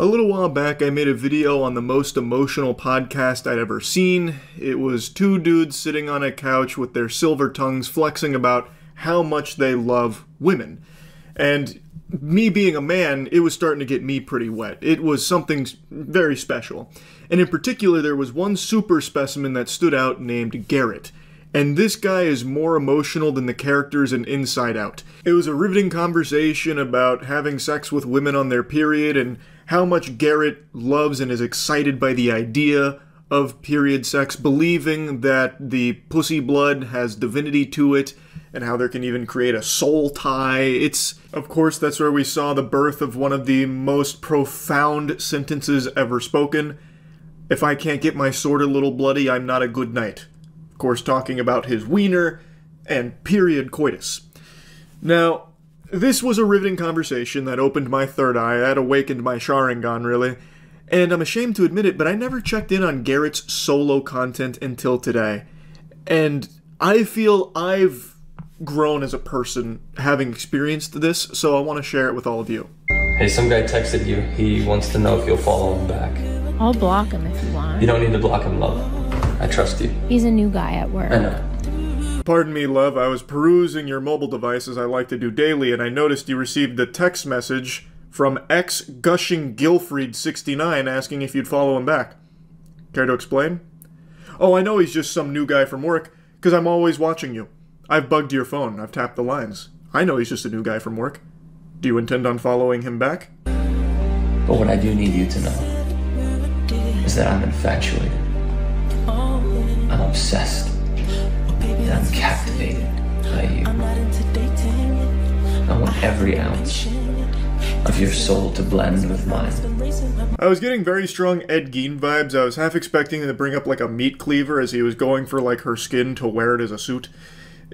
A little while back, I made a video on the most emotional podcast I'd ever seen. It was two dudes sitting on a couch with their silver tongues flexing about how much they love women. And me being a man, it was starting to get me pretty wet. It was something very special. And in particular, there was one super specimen that stood out named Garrett. And this guy is more emotional than the characters in Inside Out. It was a riveting conversation about having sex with women on their period and how much Garrett loves and is excited by the idea of period sex, believing that the pussy blood has divinity to it, and how there can even create a soul tie. Of course, that's where we saw the birth of one of the most profound sentences ever spoken. If I can't get my sword a little bloody, I'm not a good knight. Of course, talking about his wiener and period coitus. Now, this was a riveting conversation that opened my third eye, that awakened my Sharingan, really. And I'm ashamed to admit it, but I never checked in on Garrett's solo content until today. And I feel I've grown as a person having experienced this, so I want to share it with all of you. Hey, some guy texted you. He wants to know if you'll follow him back. I'll block him if you want. You don't need to block him, love. I trust you. He's a new guy at work. I know. Pardon me, love. I was perusing your mobile device as I like to do daily, and I noticed you received a text message from ex-Gushing-Gilfried69 asking if you'd follow him back. Care to explain? Oh, I know he's just some new guy from work, because I'm always watching you. I've bugged your phone. I've tapped the lines. I know he's just a new guy from work. Do you intend on following him back? But what I do need you to know is that I'm infatuated. I'm obsessed. And I'm captivated by you. I want every ounce of your soul to blend with mine. I was getting very strong Ed Gein vibes. I was half expecting him to bring up like a meat cleaver as he was going for like her skin to wear it as a suit.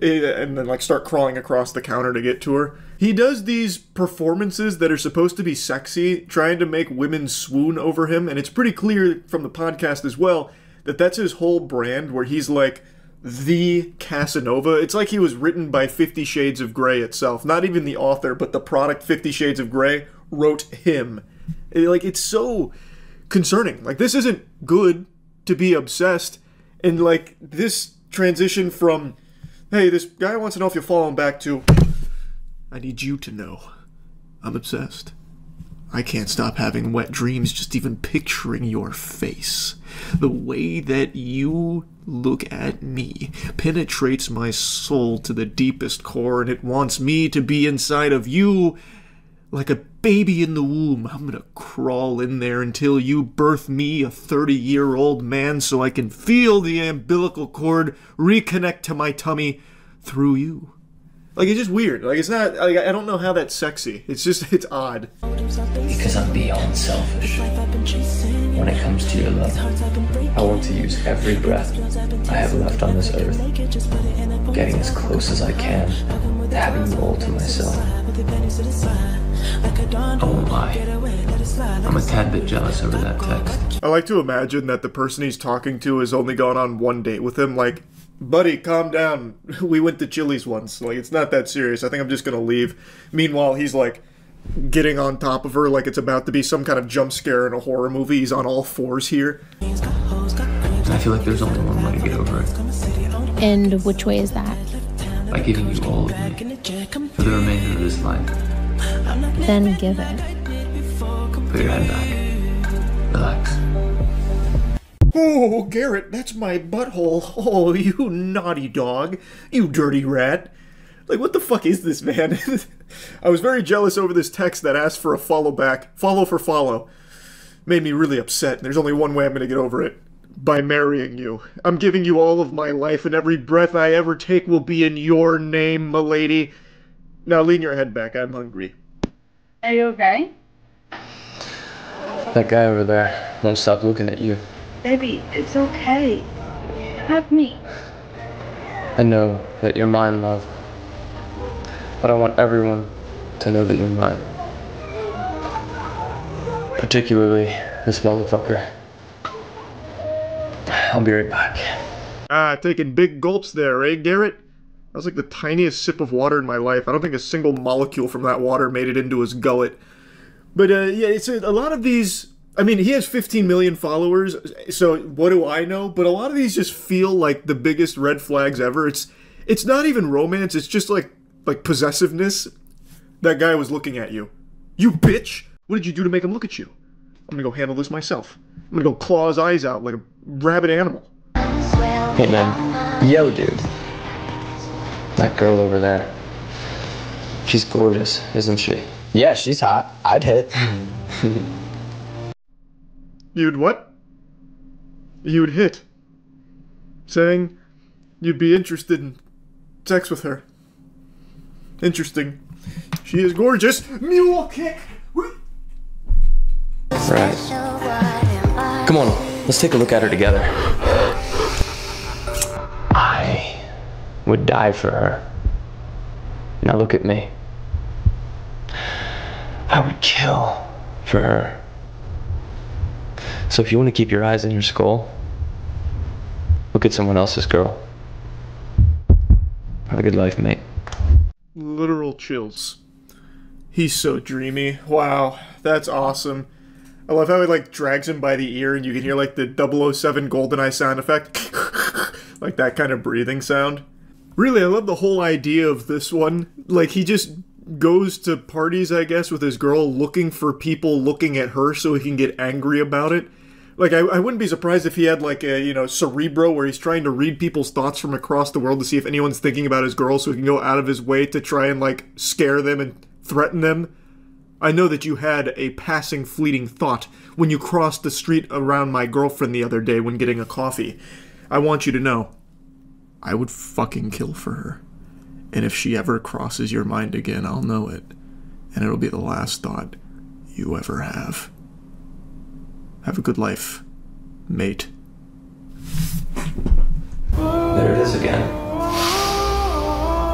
And then like start crawling across the counter to get to her. He does these performances that are supposed to be sexy, trying to make women swoon over him, and it's pretty clear from the podcast as well that that's his whole brand, where he's like the Casanova. It's like he was written by 50 Shades of Grey itself. Not even the author, but the product 50 Shades of Grey wrote him. It's so concerning. Like, this isn't good to be obsessed. And like, this transition from, hey, this guy wants to know if you're following back, to, I need you to know I'm obsessed. I can't stop having wet dreams just even picturing your face. The way that you look at me penetrates my soul to the deepest core, and it wants me to be inside of you Like a baby in the womb, I'm gonna crawl in there until you birth me, a 30-year-old man, so I can feel the umbilical cord reconnect to my tummy through you. Like, it's just weird. Like, it's not, like, I don't know how that's sexy. It's just, it's odd. Because I'm beyond selfish. When it comes to your love, I want to use every breath I have left on this earth, getting as close as I can to having you all to myself. I won't lie, I'm a tad bit jealous over that text. I like to imagine that the person he's talking to has only gone on one date with him, like, buddy, calm down. We went to Chili's once. Like, it's not that serious. I think I'm just gonna leave. Meanwhile, he's like getting on top of her like it's about to be some kind of jump scare in a horror movie. He's on all fours here. I feel like there's only one way to get over it. And which way is that? By giving you all of me for the remainder of this life. Then give it. Put your head back. Relax. Oh, Garrett, that's my butthole. Oh, you naughty dog. You dirty rat. Like, what the fuck is this, man? I was very jealous over this text that asked for a follow back. Follow for follow. Made me really upset, and there's only one way I'm gonna get over it. By marrying you. I'm giving you all of my life, and every breath I ever take will be in your name, milady. Now lean your head back. I'm hungry. Are you okay? That guy over there won't stop looking at you. Baby, it's okay. Have me. I know that you're mine, love. But I want everyone to know that you're mine. Particularly this motherfucker. I'll be right back. Ah, taking big gulps there, eh, Garrett? That was like the tiniest sip of water in my life. I don't think a single molecule from that water made it into his gullet. But, yeah, it's a lot of these... I mean, he has 15 million followers, so what do I know? But a lot of these just feel like the biggest red flags ever. It's not even romance, it's just like possessiveness. That guy was looking at you. You bitch! What did you do to make him look at you? I'm gonna go handle this myself. I'm gonna go claw his eyes out like a rabid animal. Hey man, yo dude. That girl over there. She's gorgeous, isn't she? Yeah, she's hot. I'd hit. You'd what? You'd hit. Saying you'd be interested in sex with her. Interesting. She is gorgeous. Mule kick! Right. Come on, let's take a look at her together. I would die for her. Now look at me. I would kill for her. So if you want to keep your eyes on your skull, look at someone else's girl. Have a good life, mate. Literal chills. He's so dreamy. Wow, that's awesome. I love how he like drags him by the ear and you can hear like the 007 GoldenEye sound effect. Like that kind of breathing sound. Really, I love the whole idea of this one. Like he just goes to parties, I guess, with his girl looking for people looking at her so he can get angry about it. Like, I wouldn't be surprised if he had, like, a, you know, Cerebro where he's trying to read people's thoughts from across the world to see if anyone's thinking about his girl so he can go out of his way to try and, like, scare them and threaten them. I know that you had a passing fleeting thought when you crossed the street around my girlfriend the other day when getting a coffee. I want you to know, I would fucking kill for her. And if she ever crosses your mind again, I'll know it. And it'll be the last thought you ever have. Have a good life, mate. There it is again.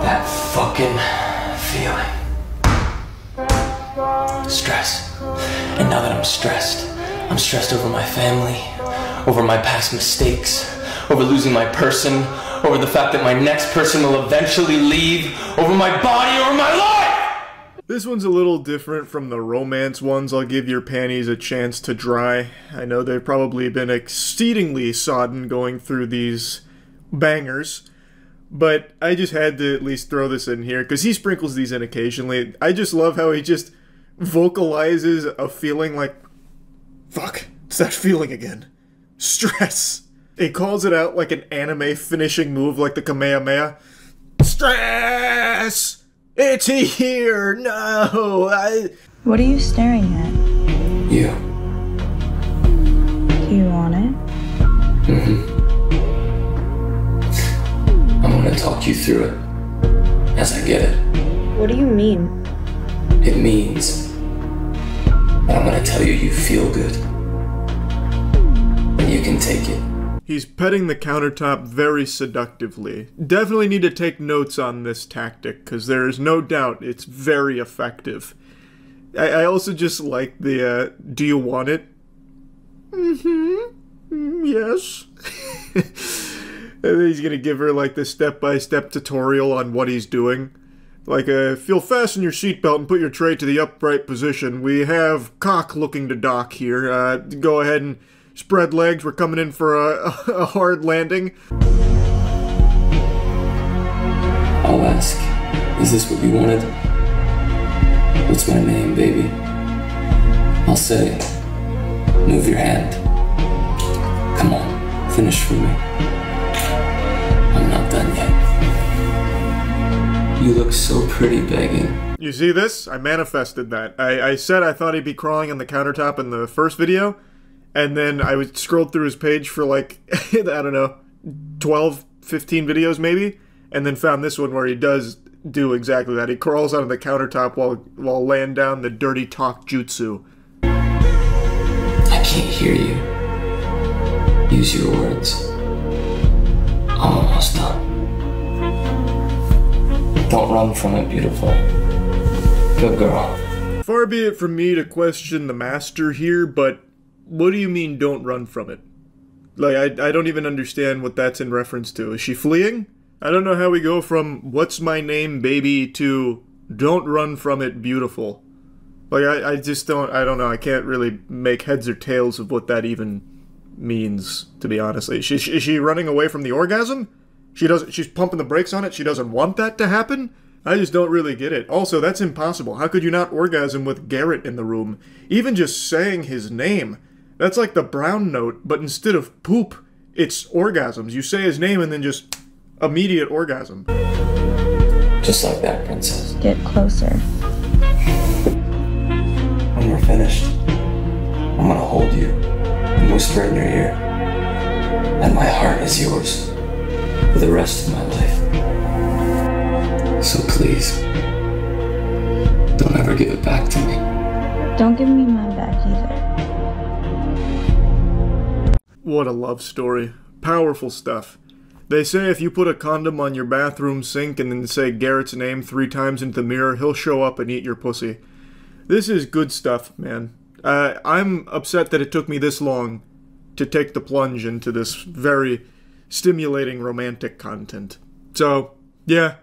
That fucking feeling. Stress. And now that I'm stressed over my family, over my past mistakes, over losing my person, over the fact that my next person will eventually leave, over my body, over my life! This one's a little different from the romance ones. I'll give your panties a chance to dry. I know they've probably been exceedingly sodden going through these bangers, but I just had to at least throw this in here, because he sprinkles these in occasionally. I just love how he just vocalizes a feeling like, fuck, it's that feeling again. Stress. He calls it out like an anime finishing move like the Kamehameha. Stress! It's here! No! What are you staring at? You. Do you want it? I'm gonna talk you through it as I get it. What do you mean? It means that I'm gonna tell you you feel good. And you can take it. He's petting the countertop very seductively. Definitely need to take notes on this tactic, because there is no doubt it's very effective. I also just like the, do you want it? Yes. And then he's gonna give her, like, the step-by-step tutorial on what he's doing. Like, if you'll fasten your seatbelt and put your tray to the upright position, we have cock looking to dock here. Go ahead and spread legs, we're coming in for a hard landing. I'll ask, is this what you wanted? What's my name, baby? I'll say, move your hand. Come on, finish for me. I'm not done yet. You look so pretty begging. You see this? I manifested that. I said I thought he'd be crawling on the countertop in the first video, and then I scrolled through his page for like, I don't know, 12, 15 videos maybe, and then found this one where he does do exactly that. He crawls onto the countertop while laying down the dirty talk jutsu. I can't hear you. Use your words. I'm almost done. Don't run from it, beautiful. Good girl. Far be it from me to question the master here, but what do you mean don't run from it? Like, I don't even understand what that's in reference to. Is she fleeing? I don't know how we go from what's my name, baby, to don't run from it, beautiful. Like, I just don't know. I can't really make heads or tails of what that even means, to be honest. Is she running away from the orgasm? She's pumping the brakes on it? She doesn't want that to happen? I just don't really get it. Also, that's impossible. How could you not orgasm with Garrett in the room? Even just saying his name. That's like the brown note, but instead of poop, it's orgasms. You say his name and then just immediate orgasm. Just like that, princess. Get closer. When we're finished, I'm gonna hold you and whisper in your ear that my heart is yours for the rest of my life. So please, don't ever give it back to me. Don't give me mine back either. What a love story. Powerful stuff. They say if you put a condom on your bathroom sink and then say Garrett's name 3 times into the mirror, he'll show up and eat your pussy. This is good stuff, man. I'm upset that it took me this long to take the plunge into this very stimulating romantic content. So, yeah,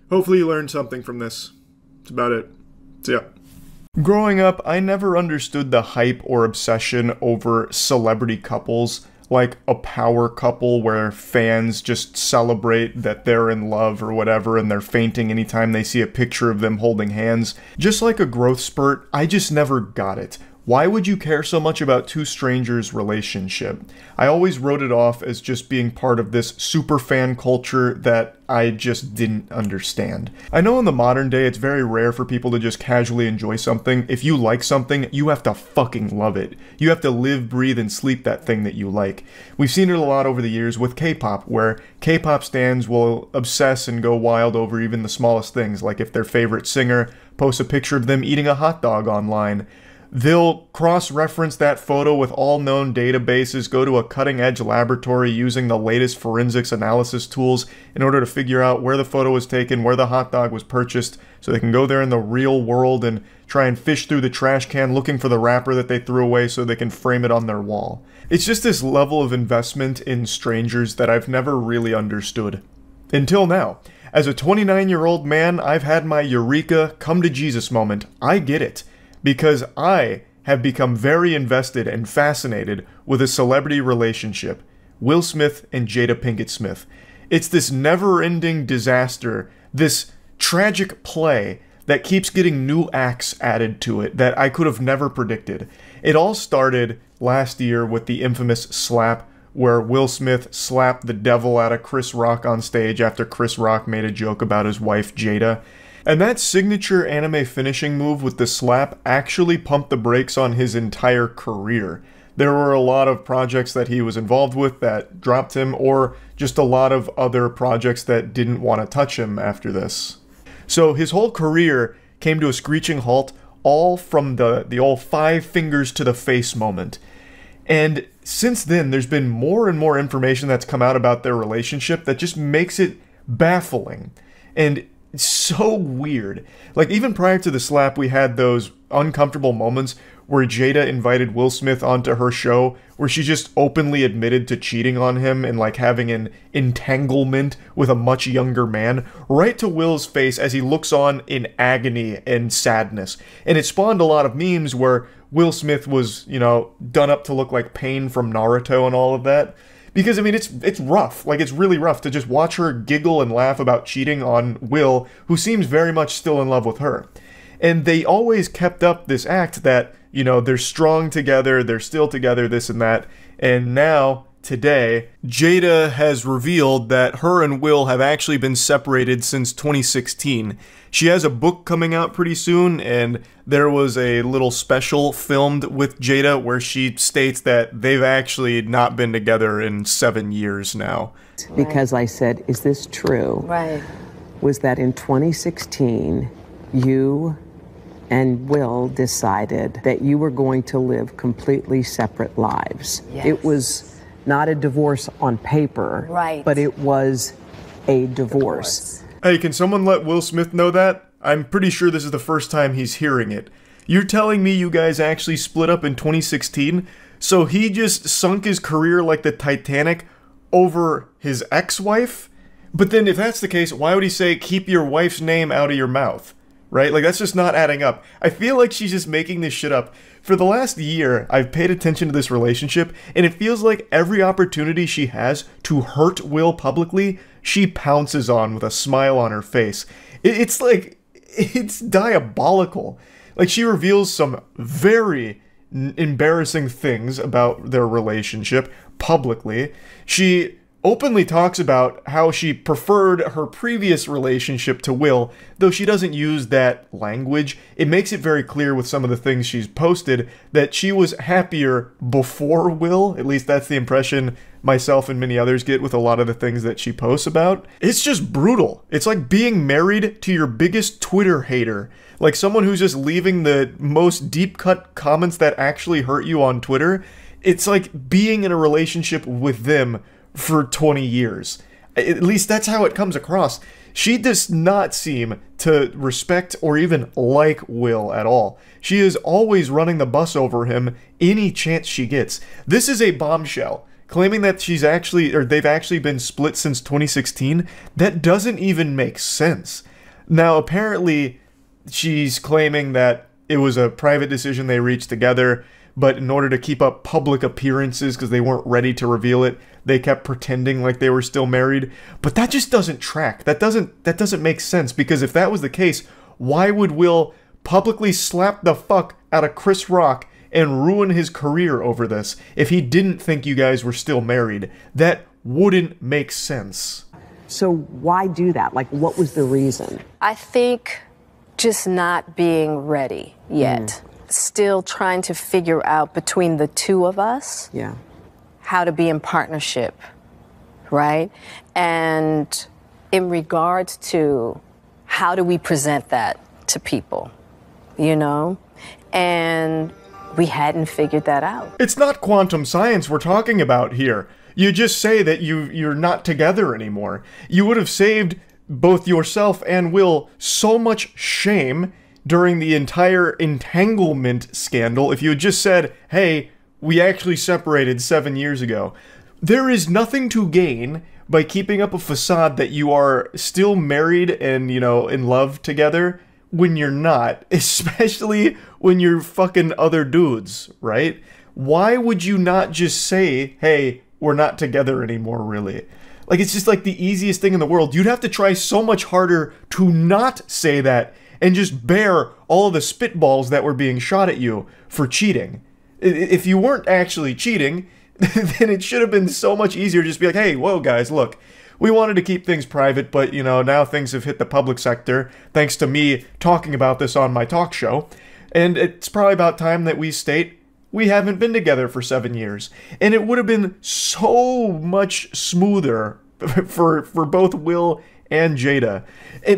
hopefully you learned something from this. That's about it. See ya. Growing up, I never understood the hype or obsession over celebrity couples, like a power couple where fans just celebrate that they're in love or whatever and they're fainting anytime they see a picture of them holding hands. Just like a growth spurt, I just never got it. Why would you care so much about 2 strangers' relationship? I always wrote it off as just being part of this super fan culture that I just didn't understand. I know in the modern day it's very rare for people to just casually enjoy something. If you like something, you have to fucking love it. You have to live, breathe, and sleep that thing that you like. We've seen it a lot over the years with K-pop, where K-pop stans will obsess and go wild over even the smallest things, like if their favorite singer posts a picture of them eating a hot dog online. They'll cross-reference that photo with all known databases, go to a cutting-edge laboratory using the latest forensics analysis tools in order to figure out where the photo was taken, where the hot dog was purchased, so they can go there in the real world and try and fish through the trash can looking for the wrapper that they threw away so they can frame it on their wall. It's just this level of investment in strangers that I've never really understood. Until now. As a 29-year-old man, I've had my eureka, come to Jesus moment. I get it. Because I have become very invested and fascinated with a celebrity relationship, Will Smith and Jada Pinkett Smith. It's this never-ending disaster, this tragic play that keeps getting new acts added to it that I could have never predicted. It all started last year with the infamous slap where Will Smith slapped the devil out of Chris Rock on stage after Chris Rock made a joke about his wife Jada. And that signature anime finishing move with the slap actually pumped the brakes on his entire career. There were a lot of projects that he was involved with that dropped him, or just a lot of other projects that didn't want to touch him after this. So his whole career came to a screeching halt, all from the old 5 fingers to the face moment. And since then, there's been more and more information that's come out about their relationship that just makes it baffling. And it's so weird. Like, even prior to the slap, we had those uncomfortable moments where Jada invited Will Smith onto her show, where she just openly admitted to cheating on him and, like, having an entanglement with a much younger man, right to Will's face as he looks on in agony and sadness. And it spawned a lot of memes where Will Smith was, you know, done up to look like Pain from Naruto and all of that. Because, I mean, it's rough. Like, it's really rough to just watch her giggle and laugh about cheating on Will, who seems very much still in love with her. And they always kept up this act that, you know, they're strong together, they're still together, this and that. And now, today, Jada has revealed that her and Will have actually been separated since 2016. She has a book coming out pretty soon, and there was a little special filmed with Jada where she states that they've actually not been together in 7 years now. Because I said, is this true? Right. Was that in 2016, you and Will decided that you were going to live completely separate lives. Yes. It was not a divorce on paper, right, but it was a divorce. Hey, can someone let Will Smith know that? I'm pretty sure this is the first time he's hearing it. You're telling me you guys actually split up in 2016? So he just sunk his career like the Titanic over his ex-wife? But then if that's the case, why would he say, keep your wife's name out of your mouth? Right? Like, that's just not adding up. I feel like she's just making this shit up. For the last year, I've paid attention to this relationship, and it feels like every opportunity she has to hurt Will publicly, she pounces on with a smile on her face. It's like, it's diabolical. Like, she reveals some very embarrassing things about their relationship publicly. She openly talks about how she preferred her previous relationship to Will, though she doesn't use that language. It makes it very clear with some of the things she's posted that she was happier before Will. At least that's the impression myself and many others get with a lot of the things that she posts about. It's just brutal. It's like being married to your biggest Twitter hater. Like someone who's just leaving the most deep-cut comments that actually hurt you on Twitter. It's like being in a relationship with them for 20 years. At least that's how it comes across. She does not seem to respect or even like Will at all. She is always running the bus over him any chance she gets. This is a bombshell. Claiming that she's actually, or they've actually been split since 2016, that doesn't even make sense. Now, apparently, she's claiming that it was a private decision they reached together, but in order to keep up public appearances because they weren't ready to reveal it, they kept pretending like they were still married. But that just doesn't track. That doesn't make sense, because if that was the case, why would Will publicly slap the fuck out of Chris Rock and ruin his career over this if he didn't think you guys were still married? That wouldn't make sense. So why do that? Like, what was the reason? I think just not being ready yet. Still trying to figure out between the two of us how to be in partnership, right? And in regards to how do we present that to people, you know? And we hadn't figured that out. It's not quantum science we're talking about here. You just say that you're not together anymore. You would have saved both yourself and Will so much shame during the entire entanglement scandal if you had just said, hey, we actually separated 7 years ago. There is nothing to gain by keeping up a facade that you are still married and, you know, in love together when you're not, especially when you're fucking other dudes, right? Why would you not just say, hey, we're not together anymore, really? Like, it's just like the easiest thing in the world. You'd have to try so much harder to not say that and just bear all the spitballs that were being shot at you for cheating. If you weren't actually cheating, then it should have been so much easier to just be like, hey, whoa, guys, look, We wanted to keep things private, but, you know, now things have hit the public sector, thanks to me talking about this on my talk show. And it's probably about time that we state we haven't been together for 7 years. And it would have been so much smoother for both Will and Jada.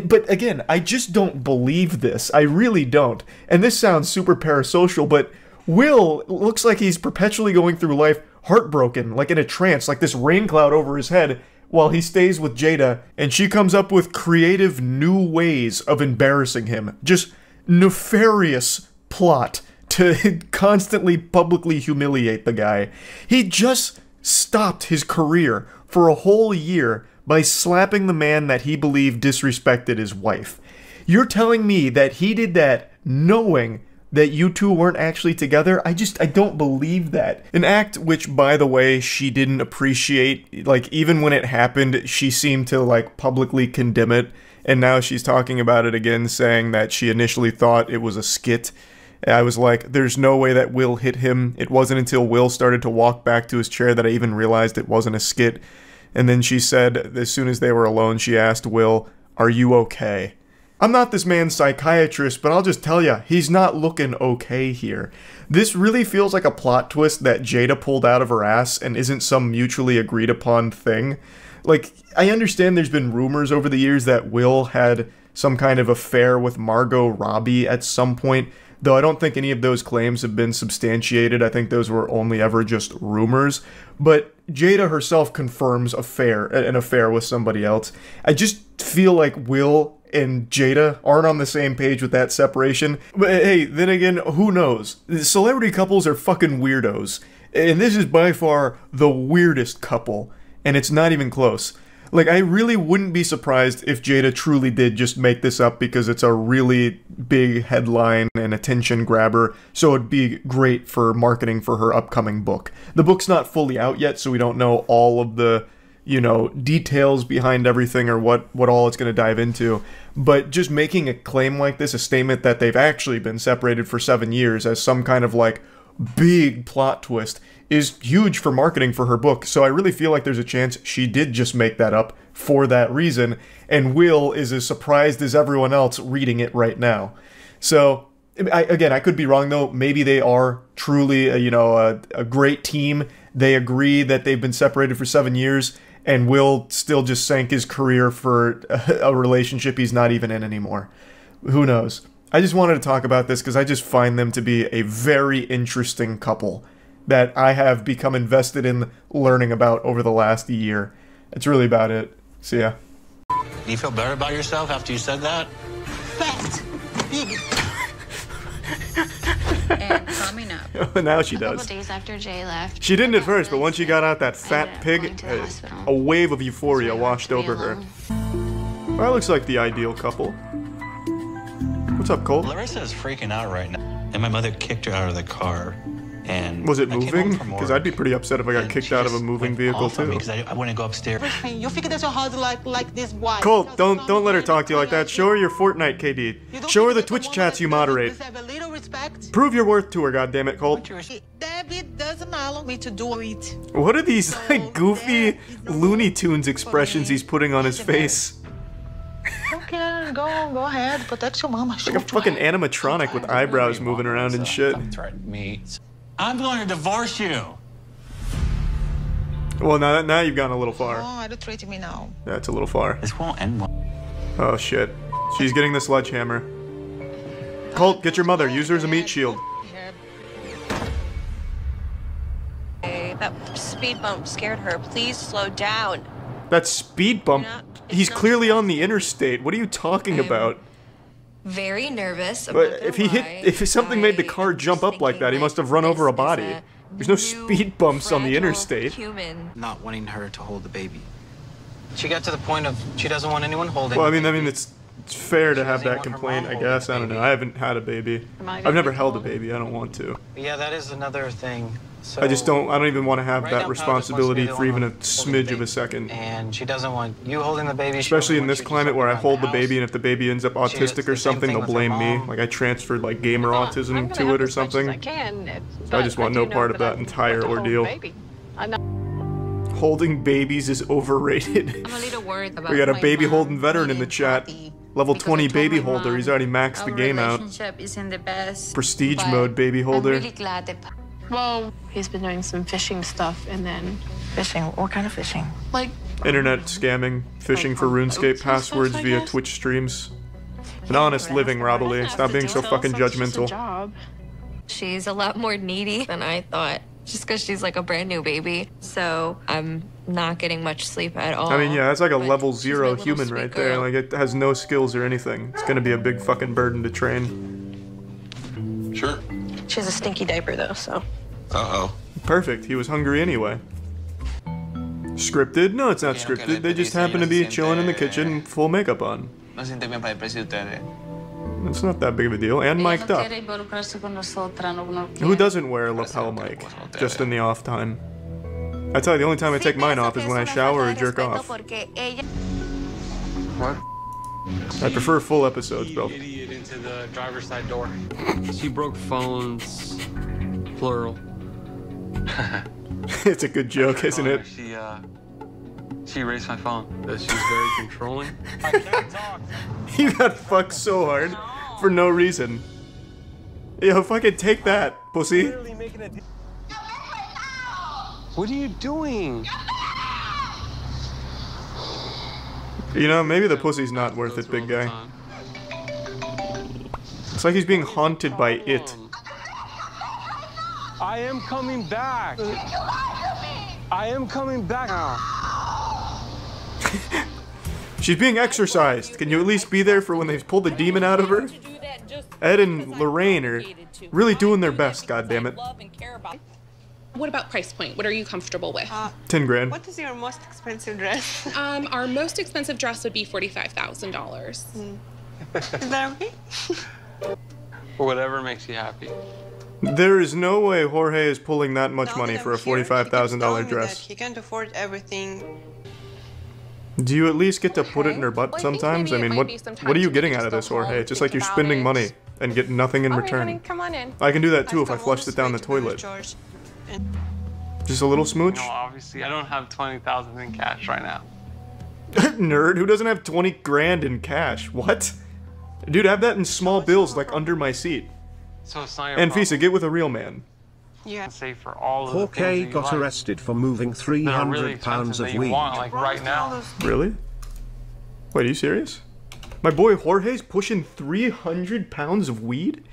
But again, I just don't believe this. I really don't. And this sounds super parasocial, but Will looks like he's perpetually going through life heartbroken, like in a trance, like this rain cloud over his head, while he stays with Jada, and she comes up with creative new ways of embarrassing him. Just nefarious plot to constantly publicly humiliate the guy. He just stopped his career for a whole year by slapping the man that he believed disrespected his wife. You're telling me that he did that knowing that you two weren't actually together? I don't believe that. An act which, by the way, she didn't appreciate. Like, even when it happened, she seemed to, like, publicly condemn it. And now she's talking about it again, saying that she initially thought it was a skit. I was like, there's no way that Will hit him. It wasn't until Will started to walk back to his chair that I even realized it wasn't a skit. And then she said, as soon as they were alone, she asked Will, "Are you okay?" I'm not this man's psychiatrist, but I'll just tell ya, he's not looking okay here. This really feels like a plot twist that Jada pulled out of her ass and isn't some mutually agreed upon thing. Like, I understand there's been rumors over the years that Will had some kind of affair with Margot Robbie at some point, though I don't think any of those claims have been substantiated. I think those were only ever just rumors. But Jada herself confirms an affair with somebody else. I just feel like Will and Jada aren't on the same page with that separation. But hey, then again, who knows? Celebrity couples are fucking weirdos. And this is by far the weirdest couple. And it's not even close. Like, I really wouldn't be surprised if Jada truly did just make this up because it's a really big headline and attention grabber, so it'd be great for marketing for her upcoming book. The book's not fully out yet, so we don't know all of the, you know, details behind everything or what all it's going to dive into. But just making a claim like this, a statement that they've actually been separated for 7 years as some kind of, like, big plot twist is huge for marketing for her book. So I really feel like there's a chance she did just make that up for that reason, and Will is as surprised as everyone else reading it right now. So, I could be wrong though. Maybe they are truly a great team. They agree that they've been separated for 7 years, and Will still just sank his career for a relationship he's not even in anymore. Who knows? I just wanted to talk about this because I just find them to be a very interesting couple that I have become invested in learning about over the last year. That's really about it. See ya. Do you feel better about yourself after you said that? Fat. And coming up. Now she does. A couple days after Jay left. She didn't at first, but once she got out that fat pig, a wave of euphoria washed over her. Well, that looks like the ideal couple. What's up, Cole? Larissa is freaking out right now, and my mother kicked her out of the car. And was it moving? Because I'd be pretty upset if I got kicked out of a moving vehicle too. Because I wouldn't go upstairs. You figure that's your husband like this wife. Cole, don't let her talk to you like that. Show her your Fortnite, KD. Show her the Twitch chats you moderate. Prove your worth to her, goddammit, Colt. David doesn't allow me to do it. What are these like goofy Looney Tunes expressions he's putting on his face? Okay, go ahead. Protect your mama. Like a fucking animatronic with eyebrows moving around and shit. I'm going to divorce you. Well, now you've gone a little far. Oh, don't treat me now. That's a little far. This won't end well. Oh shit. She's getting the sledgehammer. Colt, get your mother. Use her as a meat shield. Hey, that speed bump scared her. Please slow down. That speed bump? He's clearly on the interstate. What are you talking about? Very nervous. I'm not But gonna lie. if something made the car jump up like that, he must have run over a body. There's no speed bumps on the interstate. Not wanting her to hold the baby. She got to the point of she doesn't want anyone holding. Well, I mean, it's fair to have that complaint, I guess. I don't know. I haven't had a baby. I've never held a baby. I don't want to. Yeah, that is another thing. So I don't even want to have that now, Pal responsibility just wants to be for the even a one holding smidge of a second. And she doesn't want you holding the baby. Especially in this climate where I hold the baby, and if the baby ends up autistic or something, they'll blame me. Like I transferred like gamer autism to it or something. So I just want no part of that entire ordeal. holding babies is overrated. I'm a little worried about We got a my baby mom holding veteran in the chat. Level 20 baby holder. He's already maxed the game out. Relationship isn't the best. Prestige but mode baby holder. I'm really glad that. Well, he's been doing some fishing stuff and then. Fishing? What kind of fishing? Like. Internet scamming, fishing for RuneScape passwords via Twitch streams. An honest living, Robily. Stop being so fucking judgmental. She's a lot more needy than I thought, just because she's like a brand new baby. So I'm not getting much sleep at all. I mean, yeah, that's like a level 0 human right there. Like, it has no skills or anything. It's gonna be a big fucking burden to train. Sure. She has a stinky diaper though, so. Uh-oh. Perfect. He was hungry anyway. Scripted? No, it's not scripted. They just happen to be chilling in the kitchen, full makeup on. It's not that big of a deal, and mic'd up. Who doesn't wear a lapel mic, just in the off time? I tell you, the only time I take mine off is when I shower or jerk off. What? I prefer full episodes, bro. Idiot into the driver's side door. She broke phones, plural. It's a good joke, isn't it? She erased my phone. That she's very controlling. I can't talk. He got fucked so hard for no reason. Yo, fucking take that, pussy. What are you doing? You know, maybe the pussy's not worth it, big guy. It's like he's being haunted by it. I am coming back. I am coming back now. She's being exorcised. Can you at least be there for when they've pulled the demon out of her? Ed and Lorraine are really doing their best, goddammit. What about price point? What are you comfortable with? 10 grand. What is your most expensive dress? Our most expensive dress would be $45,000. Is that okay? Whatever makes you happy. There is no way Jorge is pulling that much money for a $45,000 dress. He can't afford everything. Do you at least get to put it in her butt sometimes? I mean, what are you getting out of this, Jorge? It's just like you're spending money and get nothing in return. Honey, come on in. I can do that too if I flushed it down the toilet. Just a little smooch? No, obviously, I don't have 20,000 in cash right now. Nerd, who doesn't have 20 grand in cash? What? Dude, have that in small bills like under my seat. So it's not your And problem. Fisa, get with a real man. Yeah. Say for all of Jorge got arrested for moving 300 pounds of weed. Like right now. Really? Wait, are you serious? My boy Jorge's pushing 300 pounds of weed?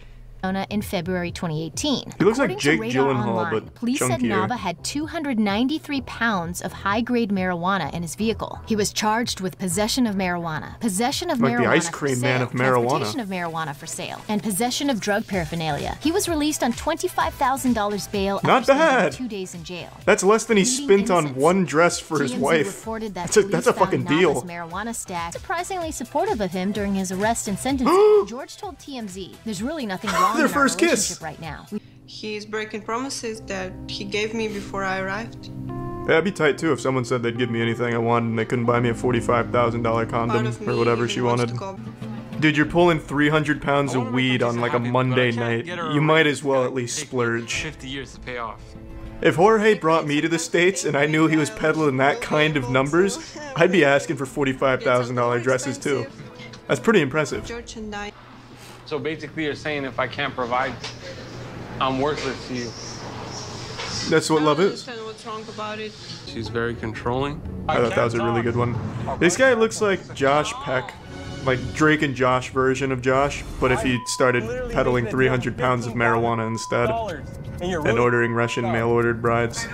In February 2018. He looks like According to Jake Radar Gyllenhaal, Online, but police said chunkier. Nava had 293 pounds of high-grade marijuana in his vehicle. He was charged with possession of marijuana, possession of Like marijuana the ice for cream sale, man of marijuana. transportation of marijuana for sale, and possession of drug paraphernalia. He was released on $25,000 bail Not after spending bad. 2 days in jail. That's less than he Pleading spent on innocence. one dress for his TMZ wife. reported that That's a police fucking found deal. Nava's marijuana stack surprisingly supportive of him during his arrest and sentencing. George told TMZ, "There's really nothing wrong Their in our first kiss. relationship right now." He's breaking promises that he gave me before I arrived. Yeah, that'd be tight too if someone said they'd give me anything I wanted and they couldn't buy me a $45,000 condom or whatever she wanted. Dude, you're pulling 300 pounds of weed on like a Monday night. You might as well at least splurge. 50 years to pay off. If Jorge brought me to the States and I knew he was peddling that kind of numbers, I'd be asking for $45,000 dresses too. That's pretty impressive. George and I. So basically, you're saying if I can't provide, I'm worthless to you. That's what love is. I don't understand what's wrong about it. She's very controlling. I thought that was a really good one. This guy looks like Josh Peck, like Drake and Josh version of Josh, but if he started peddling 300 pounds of marijuana instead and ordering Russian mail-ordered brides.